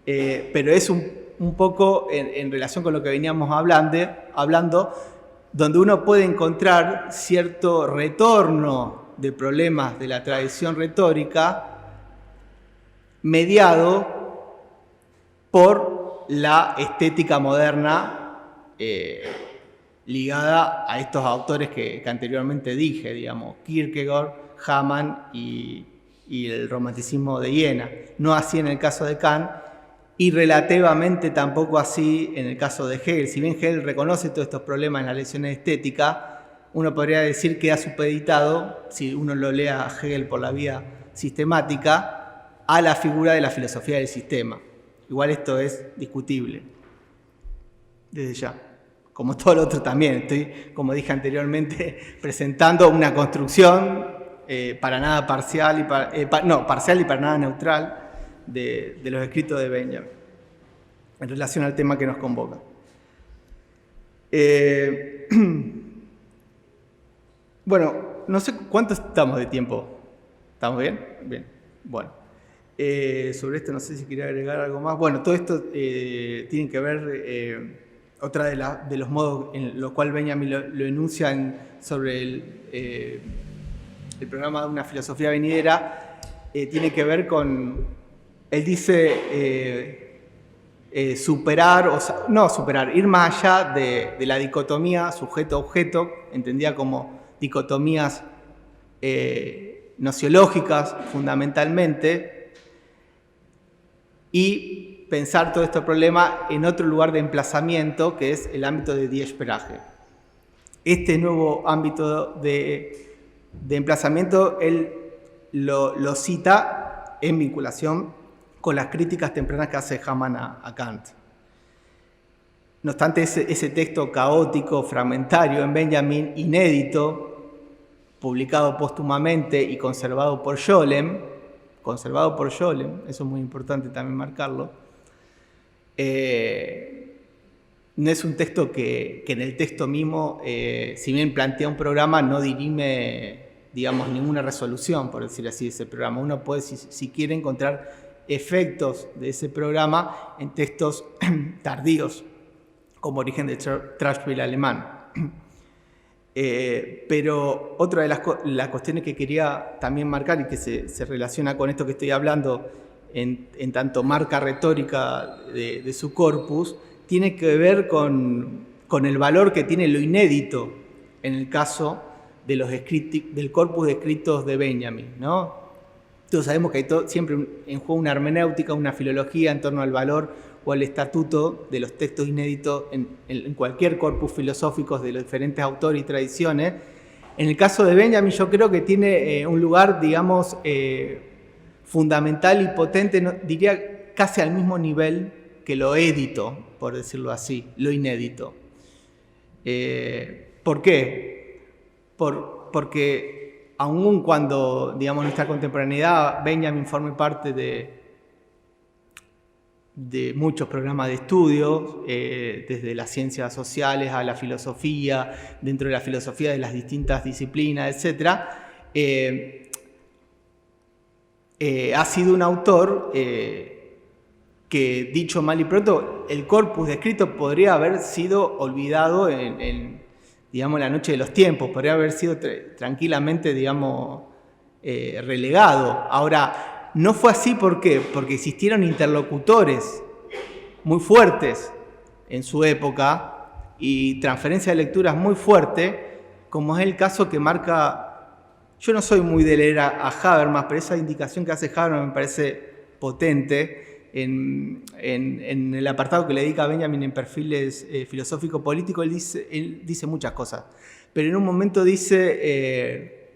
pero es un poco en relación con lo que veníamos hablando, donde uno puede encontrar cierto retorno de problemas de la tradición retórica mediado por la estética moderna ligada a estos autores que anteriormente dije, digamos, Kierkegaard, Hamann y el romanticismo de Viena. No así en el caso de Kant y relativamente tampoco así en el caso de Hegel. Si bien Hegel reconoce todos estos problemas en las lecciones de estética, uno podría decir que ha supeditado, si uno lo lee a Hegel por la vía sistemática, a la figura de la filosofía del sistema. Igual esto es discutible, desde ya. Como todo lo otro también, estoy, como dije anteriormente, presentando una construcción para nada parcial parcial y para nada neutral de los escritos de Benjamin en relación al tema que nos convoca. Bueno, no sé cuánto estamos de tiempo. ¿Estamos bien? Bien. Bueno, sobre esto no sé si quería agregar algo más. Bueno, todo esto tiene que ver... Otra de los modos en los cuales Benjamin lo enuncia sobre el programa de una filosofía venidera, tiene que ver con, él dice, ir más allá de la dicotomía sujeto-objeto, entendida como dicotomías nociológicas fundamentalmente, y pensar todo este problema en otro lugar de emplazamiento, que es el ámbito de Die Sprache. Este nuevo ámbito de emplazamiento, él lo cita en vinculación con las críticas tempranas que hace Hamann a Kant. No obstante, ese texto caótico, fragmentario en Benjamin, inédito, publicado póstumamente y conservado por Scholem, eso es muy importante también marcarlo, no es un texto que en el texto mismo, si bien plantea un programa, no dirime, digamos, ninguna resolución, por decir así, de ese programa. Uno puede, si quiere, encontrar efectos de ese programa en textos tardíos, como Origen del Trashbill alemán. Pero otra de las cuestiones que quería también marcar y que se relaciona con esto que estoy hablando, en tanto marca retórica de su corpus, tiene que ver con el valor que tiene lo inédito en el caso de del corpus de escritos de Benjamin, ¿no? Todos sabemos que hay siempre en juego una hermenéutica, una filología en torno al valor o al estatuto de los textos inéditos en cualquier corpus filosófico de los diferentes autores y tradiciones. En el caso de Benjamin, yo creo que tiene un lugar, digamos, fundamental y potente, diría casi al mismo nivel que lo édito, por decirlo así, lo inédito. ¿Por qué? Porque aun cuando, digamos, nuestra contemporaneidad, Benjamin forme parte de muchos programas de estudio, desde las ciencias sociales a la filosofía, dentro de la filosofía de las distintas disciplinas, etc., ha sido un autor que, dicho mal y pronto, el corpus de escritos podría haber sido olvidado digamos, la noche de los tiempos, podría haber sido tranquilamente, digamos, relegado. Ahora, no fue así, ¿por qué? Porque existieron interlocutores muy fuertes en su época y transferencia de lecturas muy fuerte, como es el caso que marca. Yo no soy muy de leer a Habermas, pero esa indicación que hace Habermas me parece potente en el apartado que le dedica a Benjamin en perfiles filosófico-político. Él dice muchas cosas, pero en un momento dice,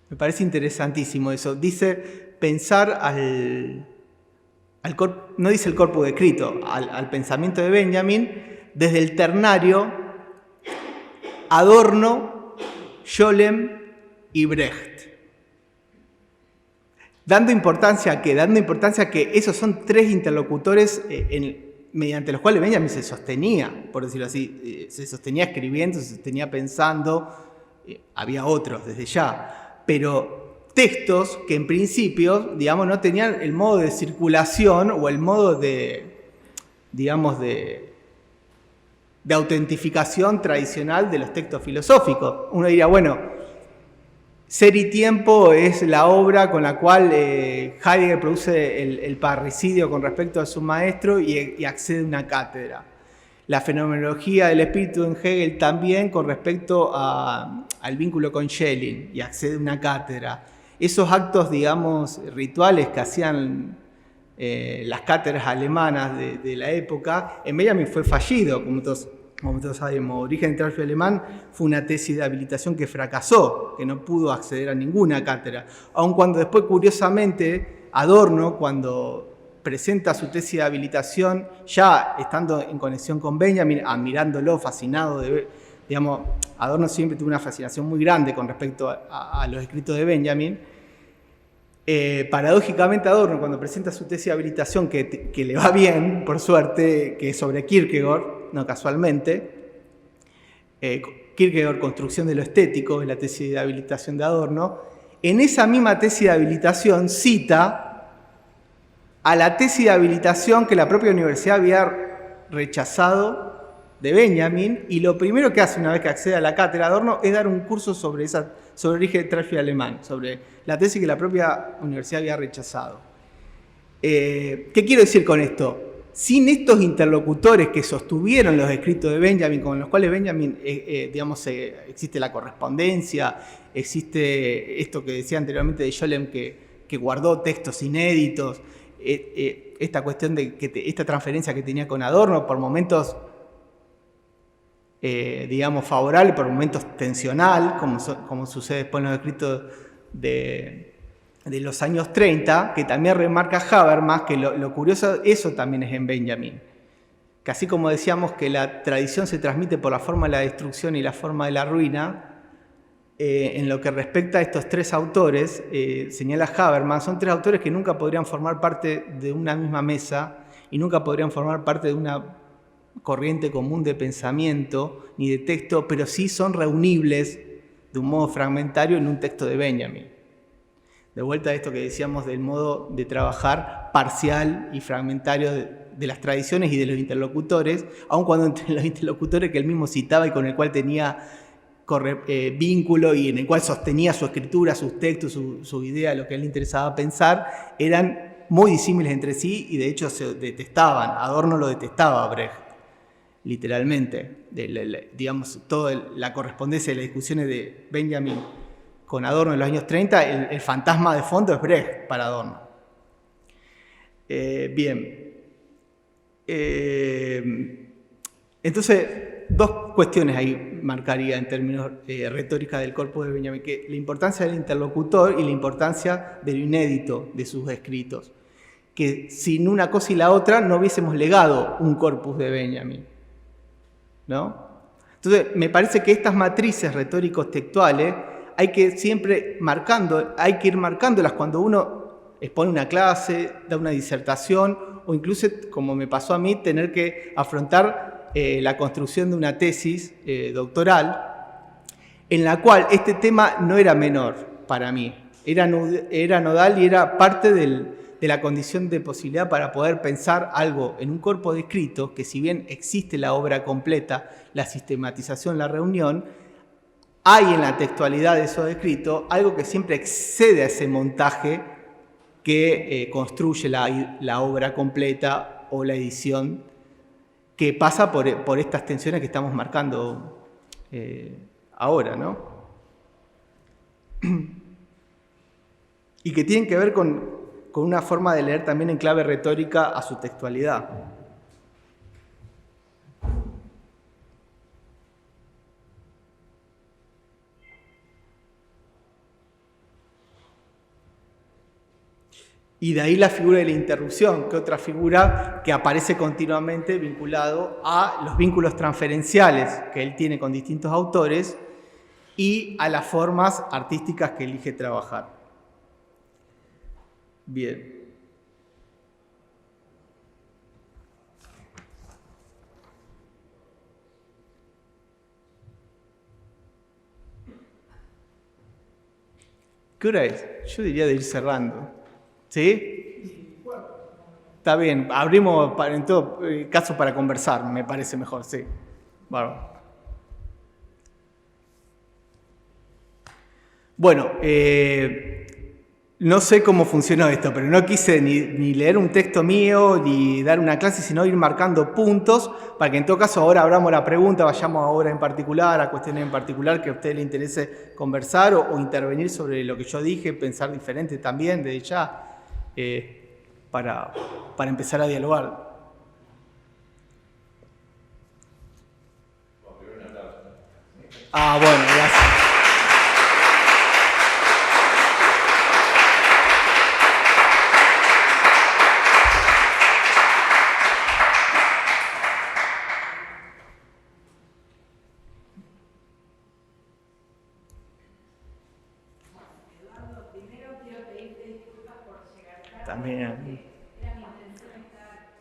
me parece interesantísimo eso, dice pensar no dice el corpus de escrito, al pensamiento de Benjamin desde el ternario Adorno, Scholem y Brecht. Dando importancia a que esos son tres interlocutores mediante los cuales Benjamin se sostenía, por decirlo así, se sostenía escribiendo, se sostenía pensando, había otros desde ya, pero textos que en principio, digamos, no tenían el modo de circulación o el modo digamos, de autentificación tradicional de los textos filosóficos. Uno diría, bueno, Ser y Tiempo es la obra con la cual Heidegger produce el parricidio con respecto a su maestro y accede a una cátedra. La fenomenología del espíritu en Hegel también con respecto al vínculo con Schelling y accede a una cátedra. Esos actos, digamos, rituales que hacían las cátedras alemanas de la época, en Benjamin fue fallido, como todos sabemos. Origen del Trashbill alemán fue una tesis de habilitación que fracasó, que no pudo acceder a ninguna cátedra. Aun cuando después, curiosamente, Adorno, cuando presenta su tesis de habilitación, ya estando en conexión con Benjamin, admirándolo, fascinado, digamos, Adorno siempre tuvo una fascinación muy grande con respecto a los escritos de Benjamin. Paradójicamente, Adorno, cuando presenta su tesis de habilitación, que le va bien, por suerte, que es sobre Kierkegaard, no casualmente, Kierkegaard, Construcción de lo estético, es la tesis de habilitación de Adorno. En esa misma tesis de habilitación cita a la tesis de habilitación que la propia universidad había rechazado de Benjamin, y lo primero que hace una vez que accede a la cátedra de Adorno es dar un curso sobre Origen del Trashbill alemán, sobre la tesis que la propia universidad había rechazado. ¿Qué quiero decir con esto? Sin estos interlocutores que sostuvieron los escritos de Benjamin, con los cuales Benjamin, digamos, existe la correspondencia, existe esto que decía anteriormente de Scholem, que guardó textos inéditos, esta cuestión de esta transferencia que tenía con Adorno, por momentos, digamos, favorable, por momentos tensional, como sucede después en los escritos de los años 30, que también remarca Habermas, que lo curioso, eso también es en Benjamin. Que así como decíamos que la tradición se transmite por la forma de la destrucción y la forma de la ruina, en lo que respecta a estos tres autores, señala Habermas, son tres autores que nunca podrían formar parte de una misma mesa y nunca podrían formar parte de una corriente común de pensamiento ni de texto, pero sí son reunibles de un modo fragmentario en un texto de Benjamin. De vuelta a esto que decíamos del modo de trabajar parcial y fragmentario de las tradiciones y de los interlocutores, aun cuando entre los interlocutores que él mismo citaba y con el cual tenía vínculo y en el cual sostenía su escritura, sus textos, su idea, lo que a él le interesaba pensar, eran muy disímiles entre sí y de hecho se detestaban. Adorno lo detestaba a Brecht, literalmente. Digamos, toda la correspondencia de las discusiones de Benjamin con Adorno en los años 30, el fantasma de fondo es Brecht para Adorno. Bien. Entonces, dos cuestiones ahí marcaría en términos retórica del corpus de Benjamin, que la importancia del interlocutor y la importancia de lo inédito de sus escritos, que sin una cosa y la otra no hubiésemos legado un corpus de Benjamin, ¿no? Entonces, me parece que estas matrices retóricos textuales hay que siempre hay que ir marcándolas cuando uno expone una clase, da una disertación, o incluso, como me pasó a mí, tener que afrontar la construcción de una tesis doctoral, en la cual este tema no era menor para mí, era nodal y era parte de la condición de posibilidad para poder pensar algo en un corpus de escritos, que si bien existe la obra completa, la sistematización, la reunión, hay en la textualidad de esos escritos algo que siempre excede a ese montaje que construye la obra completa o la edición, que pasa por estas tensiones que estamos marcando ahora, ¿no? Y que tienen que ver con una forma de leer también en clave retórica a su textualidad. Y de ahí la figura de la interrupción, que otra figura que aparece continuamente vinculado a los vínculos transferenciales que él tiene con distintos autores y a las formas artísticas que elige trabajar. Bien. ¿Qué hora es? Yo diría de ir cerrando. ¿Sí? Está bien, abrimos en todo caso para conversar, me parece mejor, sí. Bárbaro. Bueno, no sé cómo funcionó esto, pero no quise ni leer un texto mío, ni dar una clase, sino ir marcando puntos para que en todo caso ahora abramos la pregunta, vayamos a obra en particular, a cuestiones en particular que a usted le interese conversar o intervenir sobre lo que yo dije, pensar diferente también, desde ya. Para empezar a dialogar. Ah, bueno, gracias. También. Era mi intención estar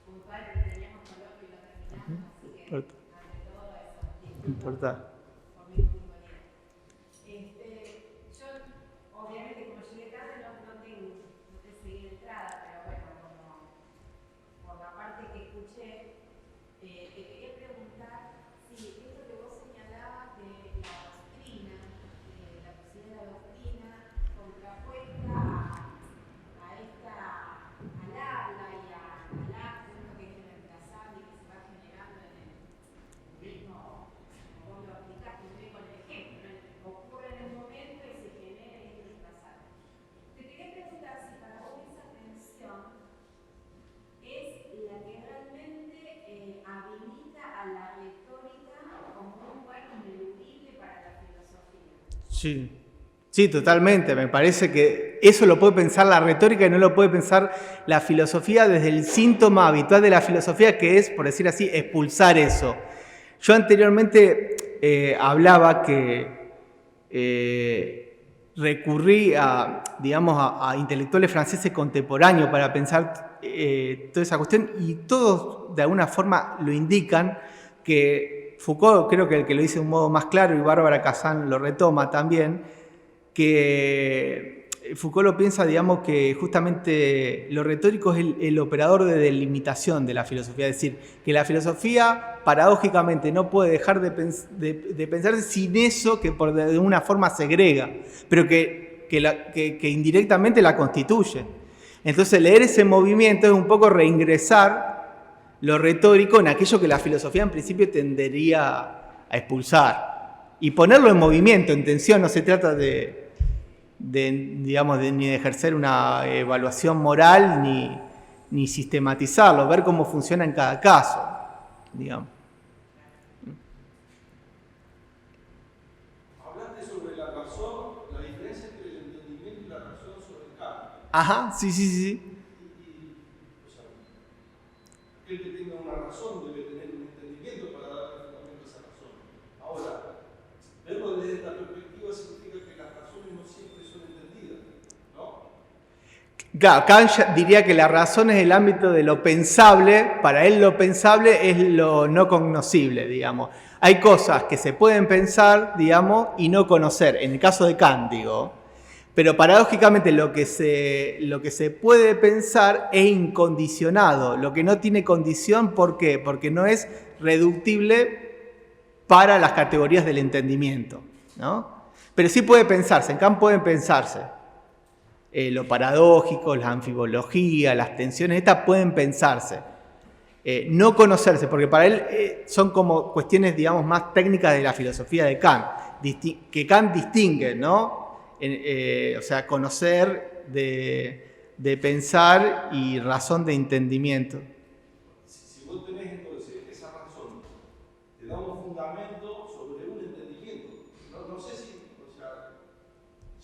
puntual que teníamos coloquio y lo terminamos, así que ante todo eso. No importa. Por mi puntualidad. Yo, obviamente, como llegué tarde, no te seguí de entrada, pero bueno, como por la parte que escuché, te quería preguntar si esto que vos señalabas de la doctrina, la posibilidad de la doctrina contrapuesta al habla y al acto, que es reemplazable y que se va generando en el mismo, como vos lo aplicaste muy bien con el ejemplo, ocurre en un momento y se genera y es reemplazable. Te quería preguntar si para vos esa tensión es la que realmente habilita a la retórica como un lugar ineludible para la filosofía. Sí. Sí, totalmente. Me parece que eso lo puede pensar la retórica y no lo puede pensar la filosofía desde el síntoma habitual de la filosofía, que es, por decir así, expulsar eso. Yo anteriormente hablaba que recurrí digamos, a intelectuales franceses contemporáneos para pensar toda esa cuestión, y todos de alguna forma lo indican, que Foucault creo que el que lo dice de un modo más claro, y Bárbara Kazan lo retoma también, que Foucault lo piensa, digamos, que justamente lo retórico es el operador de delimitación de la filosofía, es decir, que la filosofía paradójicamente no puede dejar de pensarse sin eso que de una forma segrega, pero que indirectamente la constituye. Entonces leer ese movimiento es un poco reingresar lo retórico en aquello que la filosofía en principio tendería a expulsar y ponerlo en movimiento, en tensión. No se trata digamos, ni de ejercer una evaluación moral ni sistematizarlo, ver cómo funciona en cada caso, digamos. Hablaste sobre la razón, la diferencia entre el entendimiento y la razón sobre Kant. Ajá, sí. O sea, aquel que tenga una razón debe tener un entendimiento para dar fundamento a esa razón. Ahora, verlo desde esta perspectiva significa que las razones no siempre son entendidas, ¿no? Claro, Kant diría que la razón es el ámbito de lo pensable. Para él lo pensable es lo no cognoscible, digamos. Hay cosas que se pueden pensar, digamos, y no conocer. En el caso de Kant, digo. Pero paradójicamente lo que se puede pensar es incondicionado. Lo que no tiene condición, ¿por qué? Porque no es reductible para las categorías del entendimiento, ¿no? Pero sí puede pensarse. En Kant pueden pensarse. Lo paradójico, la anfibología, las tensiones, estas pueden pensarse. No conocerse, porque para él son como cuestiones, digamos, más técnicas de la filosofía de Kant, que Kant distingue, ¿no? O sea, conocer de pensar y razón de entendimiento. Si vos tenés entonces esa razón, te da un fundamento sobre un entendimiento. No sé si, o sea,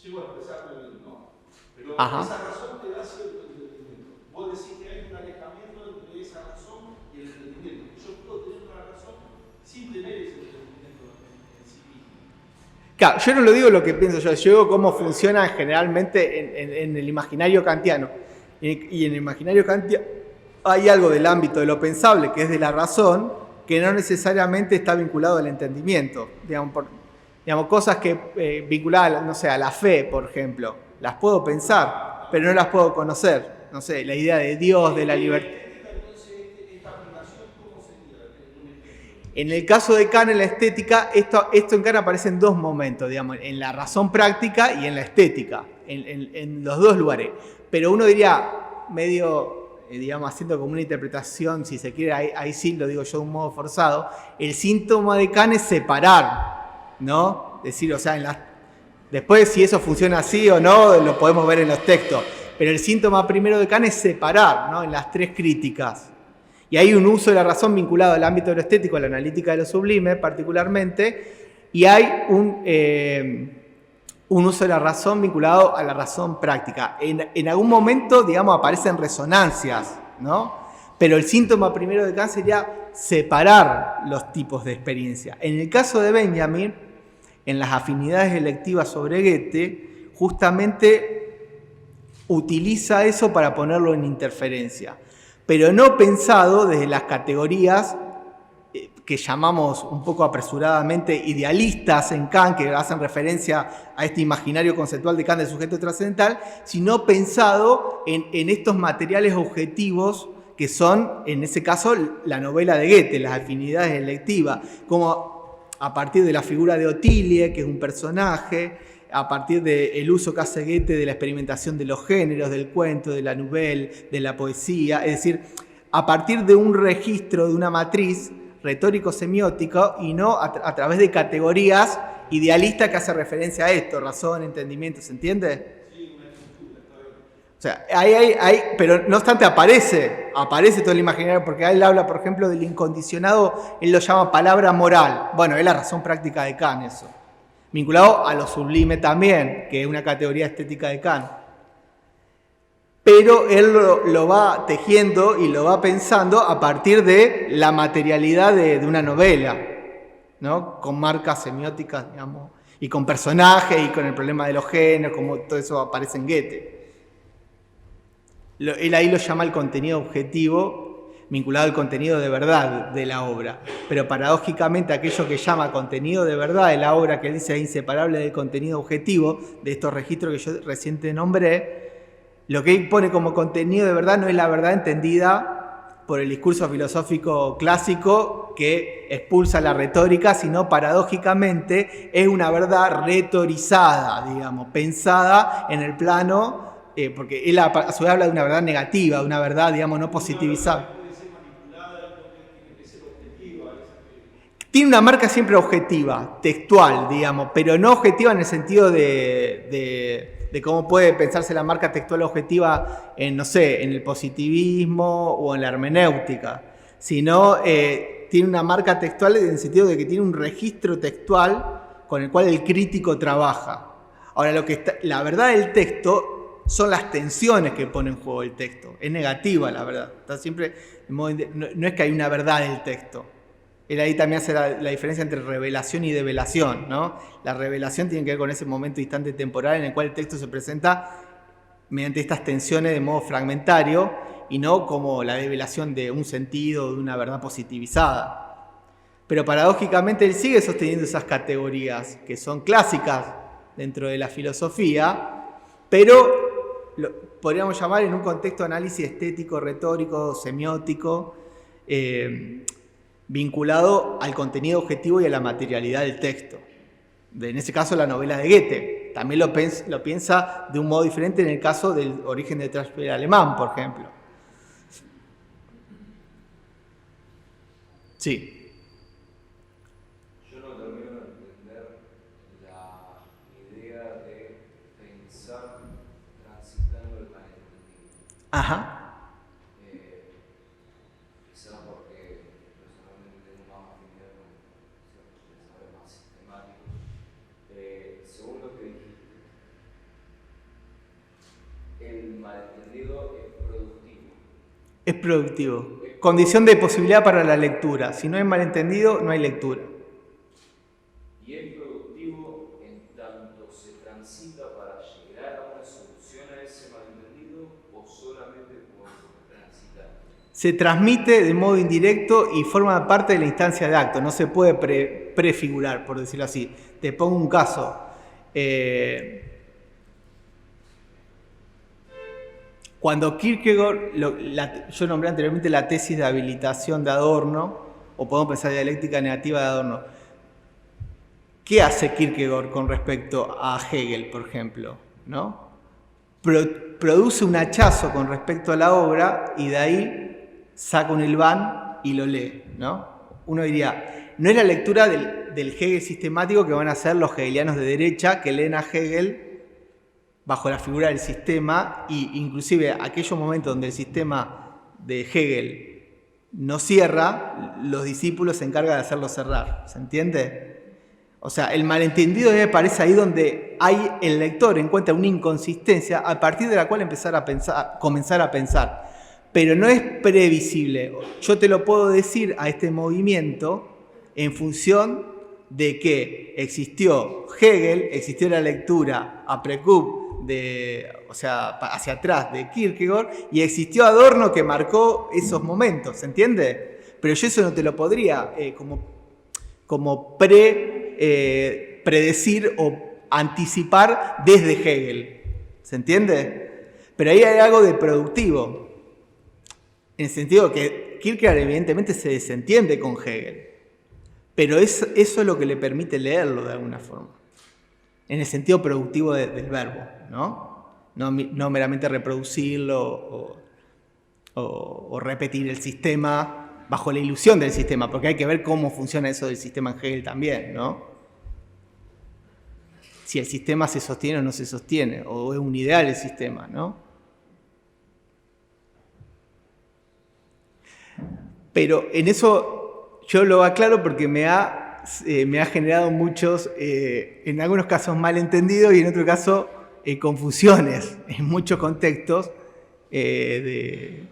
llego a expresarme bien, ¿no? Pero Ajá. esa razón te da cierto entendimiento. Vos decís que hay un alejamiento entre esa razón y el entendimiento. Yo puedo tener una razón sin tener ese entendimiento en sí mismo. Claro, yo no lo digo lo que pienso yo digo cómo funciona generalmente en el imaginario kantiano. Y en el imaginario kantiano hay algo del ámbito de lo pensable, que es de la razón, que no necesariamente está vinculado al entendimiento. Digamos, cosas que vinculadas, no sé, a la fe, por ejemplo, las puedo pensar, pero no las puedo conocer. No sé, la idea de Dios, de la libertad. En el caso de Kant, en la estética, esto en Kant aparece en dos momentos, digamos, en la razón práctica y en la estética, en los dos lugares. Pero uno diría, medio, digamos, haciendo como una interpretación, si se quiere, ahí sí lo digo yo de un modo forzado, el síntoma de Kant es separar, ¿no? Es decir, o sea, después si eso funciona así o no, lo podemos ver en los textos. Pero el síntoma primero de Kant es separar, ¿no? En las tres críticas. Y hay un uso de la razón vinculado al ámbito de lo estético, a la analítica de lo sublime particularmente, y hay un uso de la razón vinculado a la razón práctica. En algún momento, digamos, aparecen resonancias, ¿no? Pero el síntoma primero de Kant sería separar los tipos de experiencia. En el caso de Benjamin, en las afinidades electivas sobre Goethe, justamente utiliza eso para ponerlo en interferencia, pero no pensado desde las categorías que llamamos un poco apresuradamente idealistas en Kant, que hacen referencia a este imaginario conceptual de Kant del sujeto trascendental, sino pensado en estos materiales objetivos que son, en ese caso, la novela de Goethe, las afinidades electivas, como a partir de la figura de Otilie, que es un personaje, a partir del uso que hace Goethe de la experimentación de los géneros, del cuento, de la nouvelle, de la poesía, es decir, a partir de un registro, de una matriz retórico-semiótica y no a través de categorías idealistas que hace referencia a esto, razón, entendimiento, ¿se entiende? Sí, una estructura, está bien. O sea, pero no obstante aparece todo el imaginario, porque él habla, por ejemplo, del incondicionado, él lo llama palabra moral. Bueno, es la razón práctica de Kant eso. Vinculado a lo sublime también, que es una categoría estética de Kant. Pero él lo va tejiendo y lo va pensando a partir de la materialidad de una novela, ¿no? Con marcas semióticas, digamos, Y con personajes y con el problema de los géneros, como todo eso aparece en Goethe. Él ahí lo llama el contenido objetivo, vinculado al contenido de verdad de la obra. Pero paradójicamente aquello que llama contenido de verdad de la obra, que él dice es inseparable del contenido objetivo, de estos registros que yo recién te nombré, lo que él pone como contenido de verdad no es la verdad entendida por el discurso filosófico clásico que expulsa la retórica, sino paradójicamente es una verdad retorizada, digamos, pensada en el plano, porque él a su vez habla de una verdad negativa, de una verdad, digamos, no positivizada. Tiene una marca siempre objetiva, textual, digamos, pero no objetiva en el sentido de cómo puede pensarse la marca textual objetiva en, no sé, en el positivismo o en la hermenéutica, sino tiene una marca textual en el sentido de que tiene un registro textual con el cual el crítico trabaja. Ahora, la verdad del texto son las tensiones que pone en juego el texto. Es negativa la verdad. Está siempre, no es que hay una verdad del texto. Él ahí también hace la diferencia entre revelación y develación, ¿no? La revelación tiene que ver con ese momento instante temporal en el cual el texto se presenta mediante estas tensiones de modo fragmentario y no como la develación de un sentido, de una verdad positivizada. Pero paradójicamente él sigue sosteniendo esas categorías que son clásicas dentro de la filosofía, pero podríamos llamar en un contexto de análisis estético, retórico, semiótico, vinculado al contenido objetivo y a la materialidad del texto. En ese caso, la novela de Goethe. También lo piensa de un modo diferente en el caso del Origen del Trasper alemán, por ejemplo. Sí. Yo no termino de entender la idea de pensar transitando el malentendido. Ajá. Quizá porque personalmente tengo más afinidad con ciertos pensadores más sistemáticos. Según lo que dijiste, el malentendido es productivo. Es productivo. Condición de posibilidad para la lectura. Si no hay malentendido, no hay lectura. Y es productivo en tanto se transita para llegar a una solución a ese malentendido o solamente por transitar. Se transmite de modo indirecto y forma parte de la instancia de acto. No se puede prefigurar, por decirlo así. Te pongo un caso. Cuando Kierkegaard, yo nombré anteriormente la tesis de habilitación de Adorno, o podemos pensar dialéctica negativa de Adorno. ¿Qué hace Kierkegaard con respecto a Hegel, por ejemplo? ¿No? Produce un hachazo con respecto a la obra y de ahí saca un hilván y lo lee, ¿no? Uno diría, no es la lectura del Hegel sistemático que van a hacer los hegelianos de derecha que leen a Hegel bajo la figura del sistema, e inclusive aquellos momentos donde el sistema de Hegel no cierra, los discípulos se encargan de hacerlo cerrar. ¿Se entiende? O sea, el malentendido me parece ahí donde el lector encuentra una inconsistencia a partir de la cual comenzar a pensar. Pero no es previsible. Yo te lo puedo decir a este movimiento en función de que existió Hegel, existió la lectura a Prekub, hacia atrás de Kierkegaard, y existió Adorno que marcó esos momentos, ¿se entiende? Pero yo eso no te lo podría como predecir o anticipar desde Hegel, ¿se entiende? Pero ahí hay algo de productivo, en el sentido que Kierkegaard evidentemente se desentiende con Hegel, pero eso es lo que le permite leerlo de alguna forma, en el sentido productivo del verbo, ¿no? No meramente reproducirlo o repetir el sistema bajo la ilusión del sistema, porque hay que ver cómo funciona eso del sistema en Hegel también, ¿no? Si el sistema se sostiene o no se sostiene, o es un ideal el sistema, ¿no? Pero en eso yo lo aclaro porque me ha generado muchos, en algunos casos malentendidos y en otros casos confusiones en muchos contextos de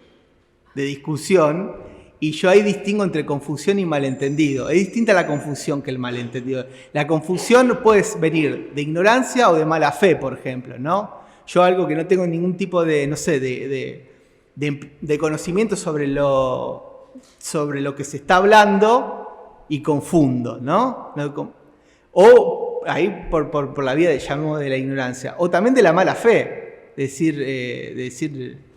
discusión. Y yo ahí distingo entre confusión y malentendido. Es distinta la confusión que el malentendido. La confusión puede venir de ignorancia o de mala fe, por ejemplo, ¿no? Yo algo que no tengo ningún tipo de, no sé, de conocimiento sobre lo que se está hablando y confundo, ¿no? O ahí por la vía de la ignorancia. O también de la mala fe. Decir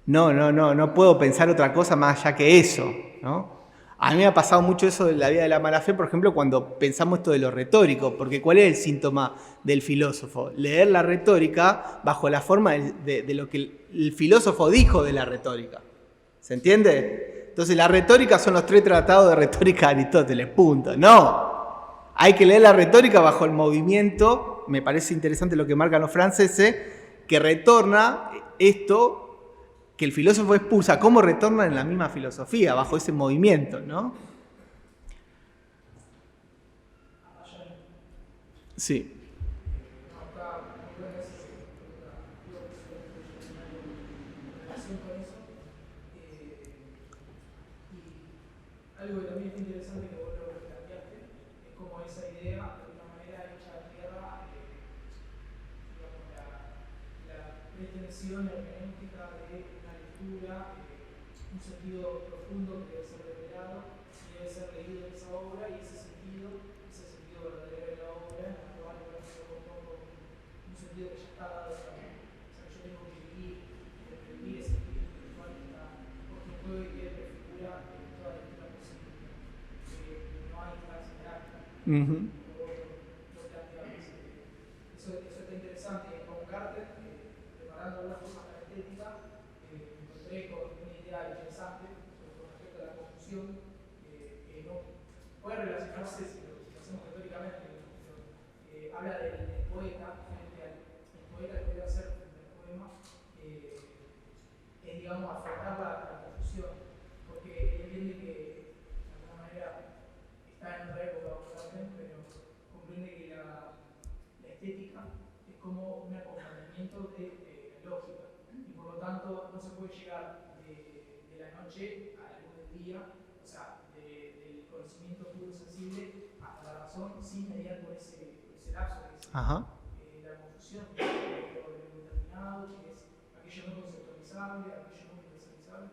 no puedo pensar otra cosa más allá que eso, ¿no? A mí me ha pasado mucho eso de la vida de la mala fe, por ejemplo, cuando pensamos esto de lo retórico, porque ¿cuál es el síntoma del filósofo? Leer la retórica bajo la forma de lo que el filósofo dijo de la retórica. ¿Se entiende? Entonces la retórica son los 3 tratados de retórica de Aristóteles, punto. No, hay que leer la retórica bajo el movimiento, me parece interesante lo que marcan los franceses, que retorna esto que el filósofo expulsa, cómo retorna en la misma filosofía, bajo ese movimiento, ¿no? Sí. Algo que también es interesante que vos lo planteaste es como esa idea, de una manera hecha a tierra, digamos, la pretensión hermenéutica de una lectura, un sentido profundo que debe ser revelado y debe ser leído en esa obra, y ese sentido verdadero de la obra, en la cual yo lo compongo un sentido que ya está dado también. O sea, yo tengo que vivir ese espíritu espiritual que está, porque un juego que prefigura toda lectura posible. No hay clase práctica. Eso está interesante. Con Carter, preparando algunas cosas para la estética, me encontré con una idea interesante con respecto a la confusión, que no puede relacionarse, si lo hacemos retóricamente, pero habla del poeta frente al poeta que debe hacer frente al poema, es, digamos, afrontar la confusión, porque él entiende que de alguna manera está en otra época también, pero comprende que la estética es como un acompañamiento de la lógica, y por lo tanto no se puede llegar de la noche a la luz del día, o sea, del conocimiento puro sensible hasta la razón, sin mediar por ese lapso que es la confusión, que es lo determinado, que es aquello no conceptualizable, aquello no universalizable,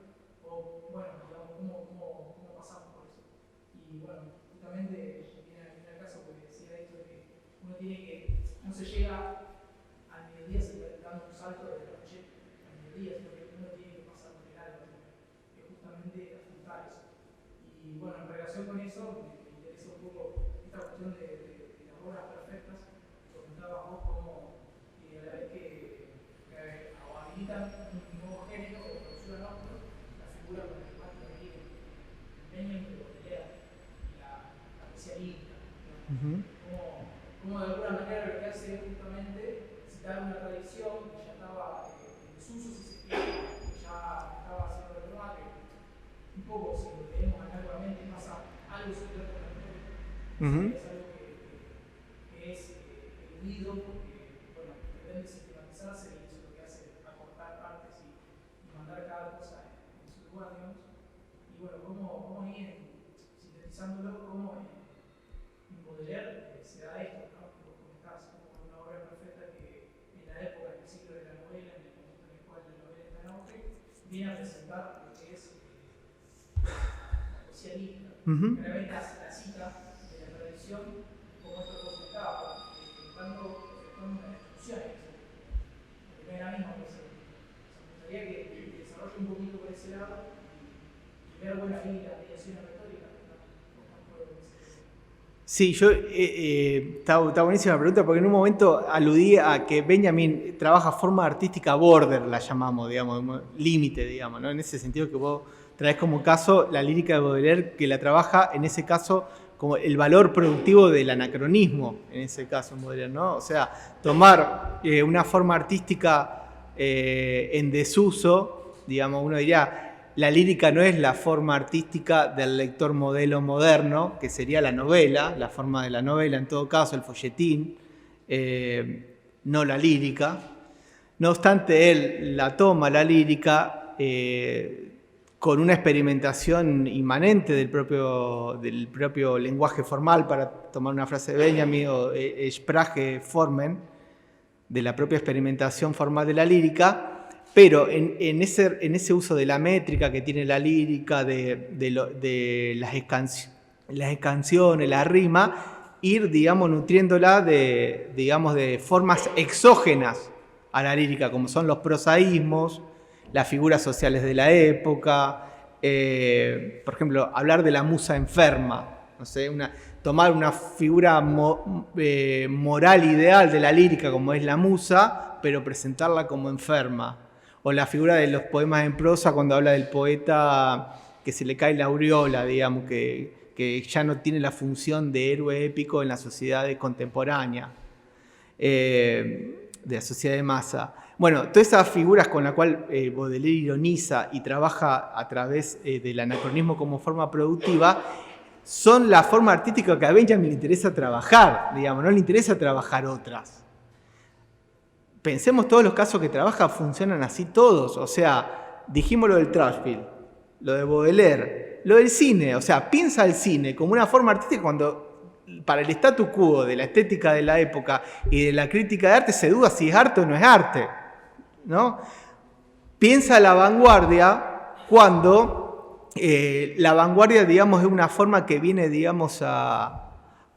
o bueno, digamos, cómo pasamos por eso. Y bueno, justamente viene al caso porque decía esto de que uno tiene que, no se llega al mediodía dando un salto de la noche al mediodía, sino que uno tiene que pasar por el alma, que justamente apuntar eso. Y bueno, en relación con eso, me interesa un poco esta cuestión de las obras perfectas, comentabas vos como a la vez que habilitan un nuevo género o clausuran otro, la figura con la cual empeñan que la poesía lírica, como de alguna manera lo que hace es justamente citar una tradición que ya estaba en desuso, si se quiere, que ya estaba siendo retomada, que un poco, si lo leemos análoamente, pasa algo similar con la historia. Es algo que es eludido porque, bueno, pretende sistematizarse, y eso es lo que hace acortar partes y mandar cada cosa en su lugar, digamos. Y bueno, cómo ir sintetizándolo, cómo en Baudelaire se da esto, ¿no? Que vos comentás, como una obra perfecta que en la época, en el siglo de la novela, en el momento en el cual la novela está en auge, viene a presentar lo que es la poesía lírica. Realmente la cita de la tradición, como esto que vos comentabas, efectuando una discusión porque no es la misma poesía. O sea, me gustaría que desarrolle un poquito por ese lado y ver, bueno, ahí la mediación retórica. Sí, está buenísima la pregunta, porque en un momento aludí a que Benjamin trabaja forma artística border, la llamamos, digamos, límite, digamos, ¿no? En ese sentido que vos traes como caso la lírica de Baudelaire, que la trabaja en ese caso como el valor productivo del anacronismo, en ese caso en Baudelaire, ¿no? O sea, tomar una forma artística en desuso, digamos, uno diría, la lírica no es la forma artística del lector modelo moderno, que sería la novela, la forma de la novela en todo caso, el folletín, no la lírica. No obstante, él la toma, la lírica, con una experimentación inmanente del propio lenguaje formal, para tomar una frase de Benjamin, o Spracheformen, de la propia experimentación formal de la lírica, pero en ese uso de la métrica que tiene la lírica, de las canciones, la rima, ir, digamos, nutriéndola de formas exógenas a la lírica, como son los prosaísmos, las figuras sociales de la época, por ejemplo, hablar de la musa enferma, no sé, tomar una figura moral ideal de la lírica como es la musa, pero presentarla como enferma. O la figura de los poemas en prosa cuando habla del poeta que se le cae la aureola, digamos, que ya no tiene la función de héroe épico en la sociedad contemporánea, de la sociedad de masa. Bueno, todas esas figuras con las cuales Baudelaire ironiza y trabaja a través del anacronismo como forma productiva, son la forma artística que a Benjamin le interesa trabajar, digamos, no le interesa trabajar otras. Pensemos, todos los casos que trabaja funcionan así todos, o sea, dijimos lo del Trashfield, lo de Baudelaire, lo del cine, o sea, piensa el cine como una forma artística cuando para el statu quo de la estética de la época y de la crítica de arte se duda si es arte o no es arte, ¿no? Piensa la vanguardia cuando la vanguardia, digamos, es una forma que viene, digamos, a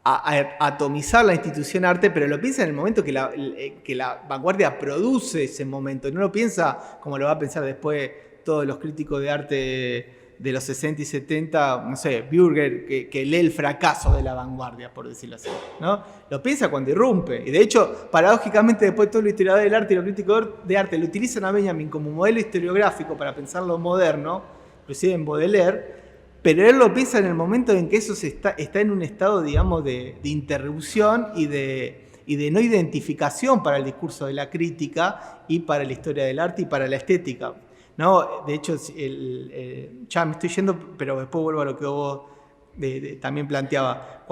atomizar la institución arte, pero lo piensa en el momento que la vanguardia produce ese momento, no lo piensa como lo va a pensar después todos los críticos de arte de los 60 y 70, no sé, Bürger, que lee el fracaso de la vanguardia, por decirlo así, ¿no? Lo piensa cuando irrumpe, y de hecho, paradójicamente, después todos los historiadores del arte y los críticos de arte lo utilizan a Benjamin como modelo historiográfico para pensar lo moderno, inclusive en Baudelaire, pero él lo piensa en el momento en que eso está en un estado, digamos, de interrupción y de no identificación para el discurso de la crítica y para la historia del arte y para la estética. No, de hecho, ya me estoy yendo, pero después vuelvo a lo que vos también planteaba.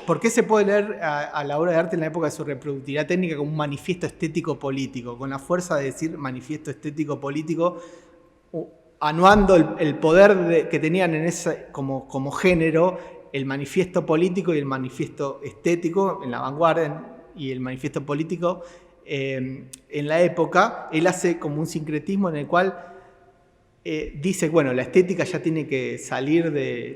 ¿Por qué se puede leer a la obra de arte en la época de su reproductividad técnica como un manifiesto estético-político? Con la fuerza de decir manifiesto estético-político, anuando el poder que tenían en como género el manifiesto político y el manifiesto estético en la vanguardia y el manifiesto político en la época. Él hace como un sincretismo en el cual dice, bueno, la estética ya tiene que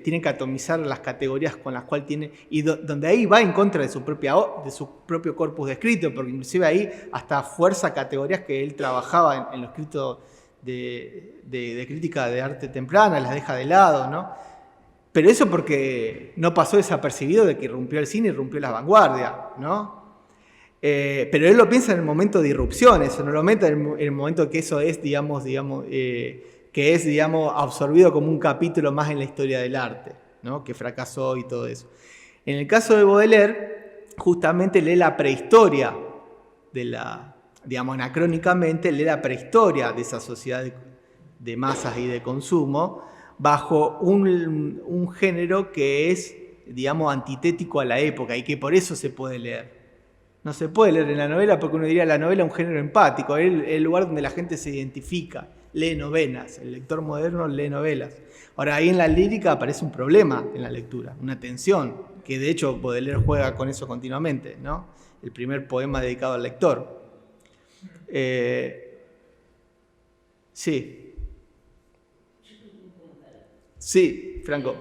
tiene que atomizar las categorías con las cuales tiene, y donde ahí va en contra de su propio corpus de escrito, porque inclusive ahí hasta fuerza categorías que él trabajaba en los escritos de crítica de arte temprana, las deja de lado, ¿no? Pero eso porque no pasó desapercibido de que irrumpió el cine y irrumpió la vanguardia, ¿no? Pero él lo piensa en el momento de irrupción, eso no lo mete en el momento que eso es, digamos, absorbido como un capítulo más en la historia del arte, ¿no? Que fracasó y todo eso. En el caso de Baudelaire, justamente lee la prehistoria anacrónicamente, lee la prehistoria de esa sociedad de masas y de consumo bajo un género que es, digamos, antitético a la época y que por eso se puede leer. No se puede leer en la novela porque uno diría la novela es un género empático, es el lugar donde la gente se identifica, lee novelas, el lector moderno lee novelas. Ahora, ahí en la lírica aparece un problema en la lectura, una tensión, que de hecho Baudelaire juega con eso continuamente, ¿no? El primer poema dedicado al lector. Sí. Sí, Franco.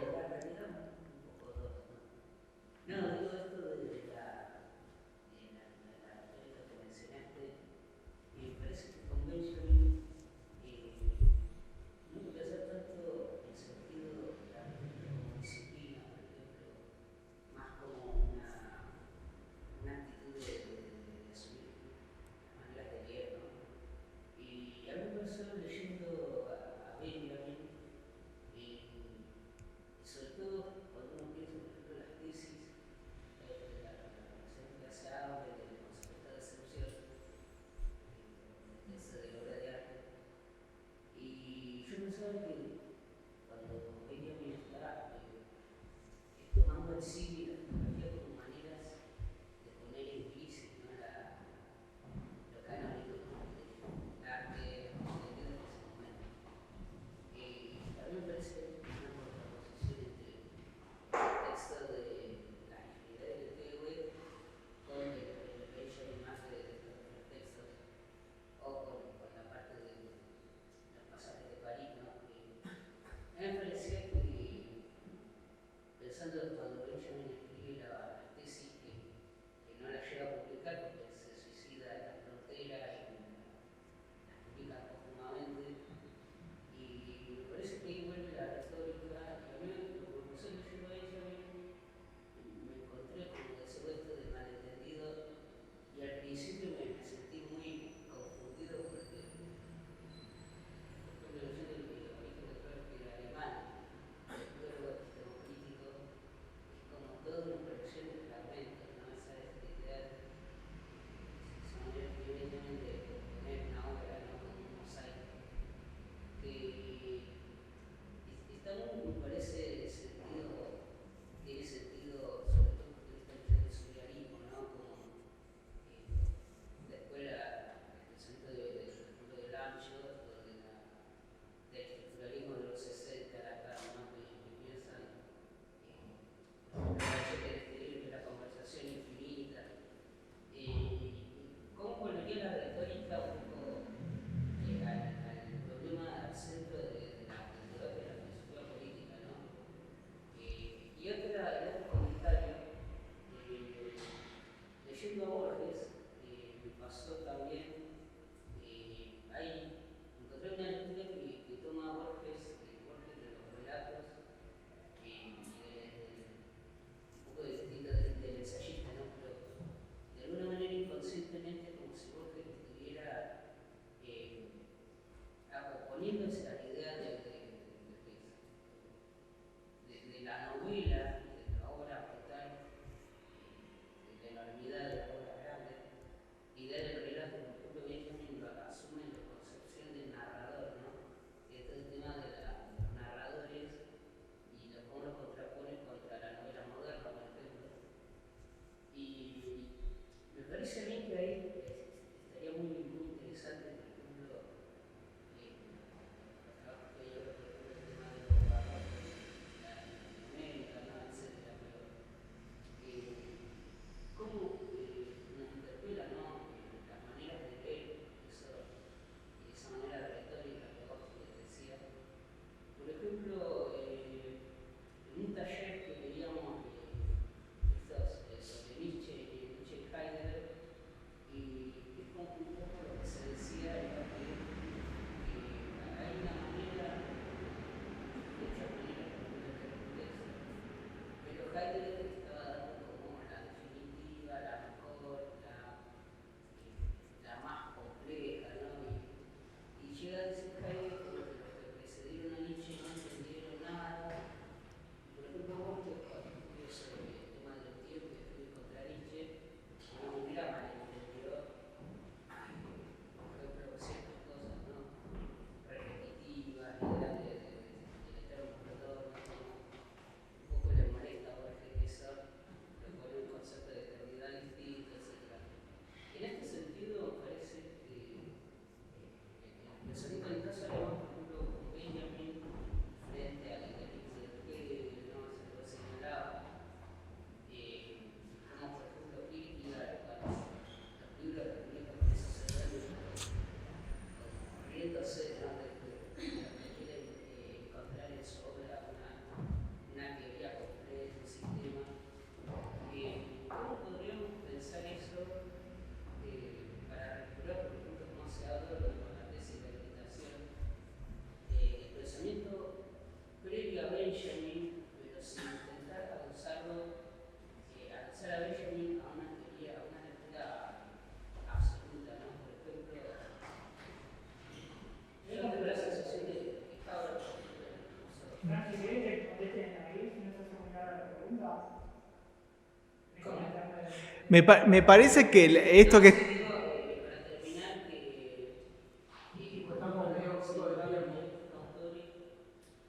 Me parece que esto que... Para terminar,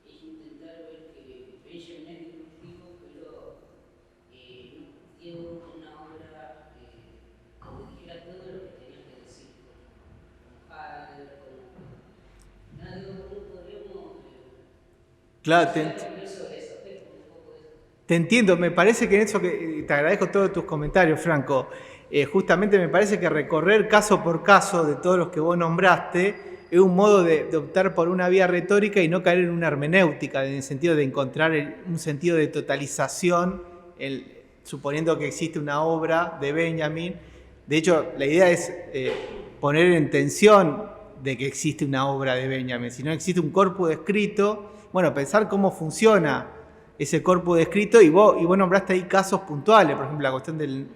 es intentar ver que Benjamin es disruptivo, pero no dio una obra donde dijera todo lo que tenía que decir, con Heidegger, con nadie, no podemos Claro, sobre eso, un poco de eso. te entiendo, me parece que en eso que te agradezco todos tus comentarios, Franco. Justamente me parece que recorrer caso por caso de todos los que vos nombraste es un modo de optar por una vía retórica y no caer en una hermenéutica, en el sentido de encontrar un sentido de totalización, suponiendo que existe una obra de Benjamin. De hecho, la idea es poner en tensión de que existe una obra de Benjamin. Si no existe un corpus de escrito, bueno, pensar cómo funciona ese corpus de escrito, y vos nombraste ahí casos puntuales, por ejemplo, la cuestión del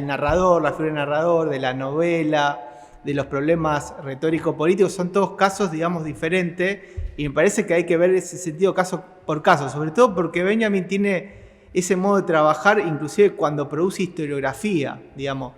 narrador, la figura del narrador, de la novela, de los problemas retóricos-políticos, son todos casos, digamos, diferentes, y me parece que hay que ver ese sentido caso por caso, sobre todo porque Benjamin tiene ese modo de trabajar, inclusive cuando produce historiografía, digamos.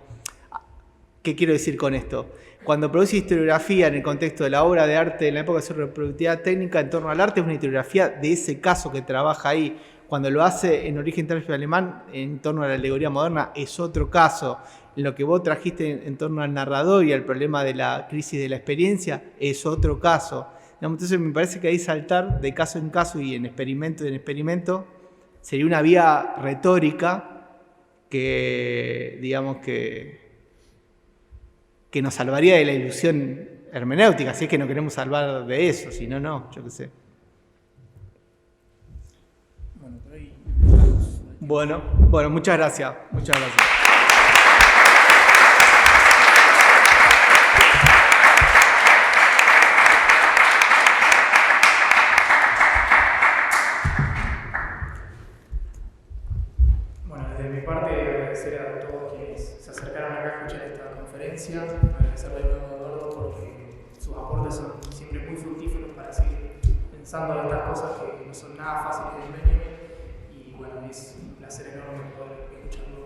¿Qué quiero decir con esto? Cuando produce historiografía en el contexto de la obra de arte en la época de su reproductividad técnica en torno al arte, es una historiografía de ese caso que trabaja ahí. Cuando lo hace en Origen Trágico Alemán en torno a la alegoría moderna, es otro caso. En lo que vos trajiste en torno al narrador y al problema de la crisis de la experiencia, es otro caso. Entonces me parece que ahí saltar de caso en caso y en experimento sería una vía retórica que, digamos, que nos salvaría de la ilusión hermenéutica, si es que no queremos salvar de eso, si no, no, yo qué sé. Bueno, por ahí. Bueno, muchas gracias. Bueno, desde mi parte agradecer a todos quienes se acercaron acá a escuchar esta conferencia, agradecerle de nuevo a Eduardo porque sus aportes son siempre muy fructíferos para seguir pensando en estas cosas que no son nada fáciles de Benjamin, y bueno, es un placer enorme poder escucharlo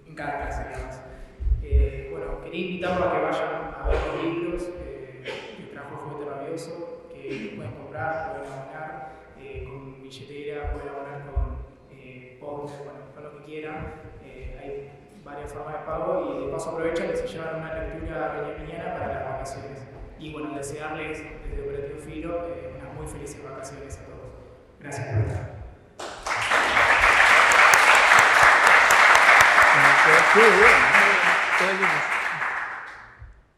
en cada clase, digamos. Bueno, quería invitarlos a que vayan a ver los libros que trajo el Juguete Rabioso, que pueden comprar, pueden abonar con billetera, pueden abonar con Ponte, bueno, con lo que quieran. Hay varias formas de pago y de paso aprovechan que se llevan una lectura benjaminiana para las vacaciones. Y bueno, desearles desde Operativo Filo unas muy felices vacaciones a todos. Gracias por estar. Qué bien, todo lindo.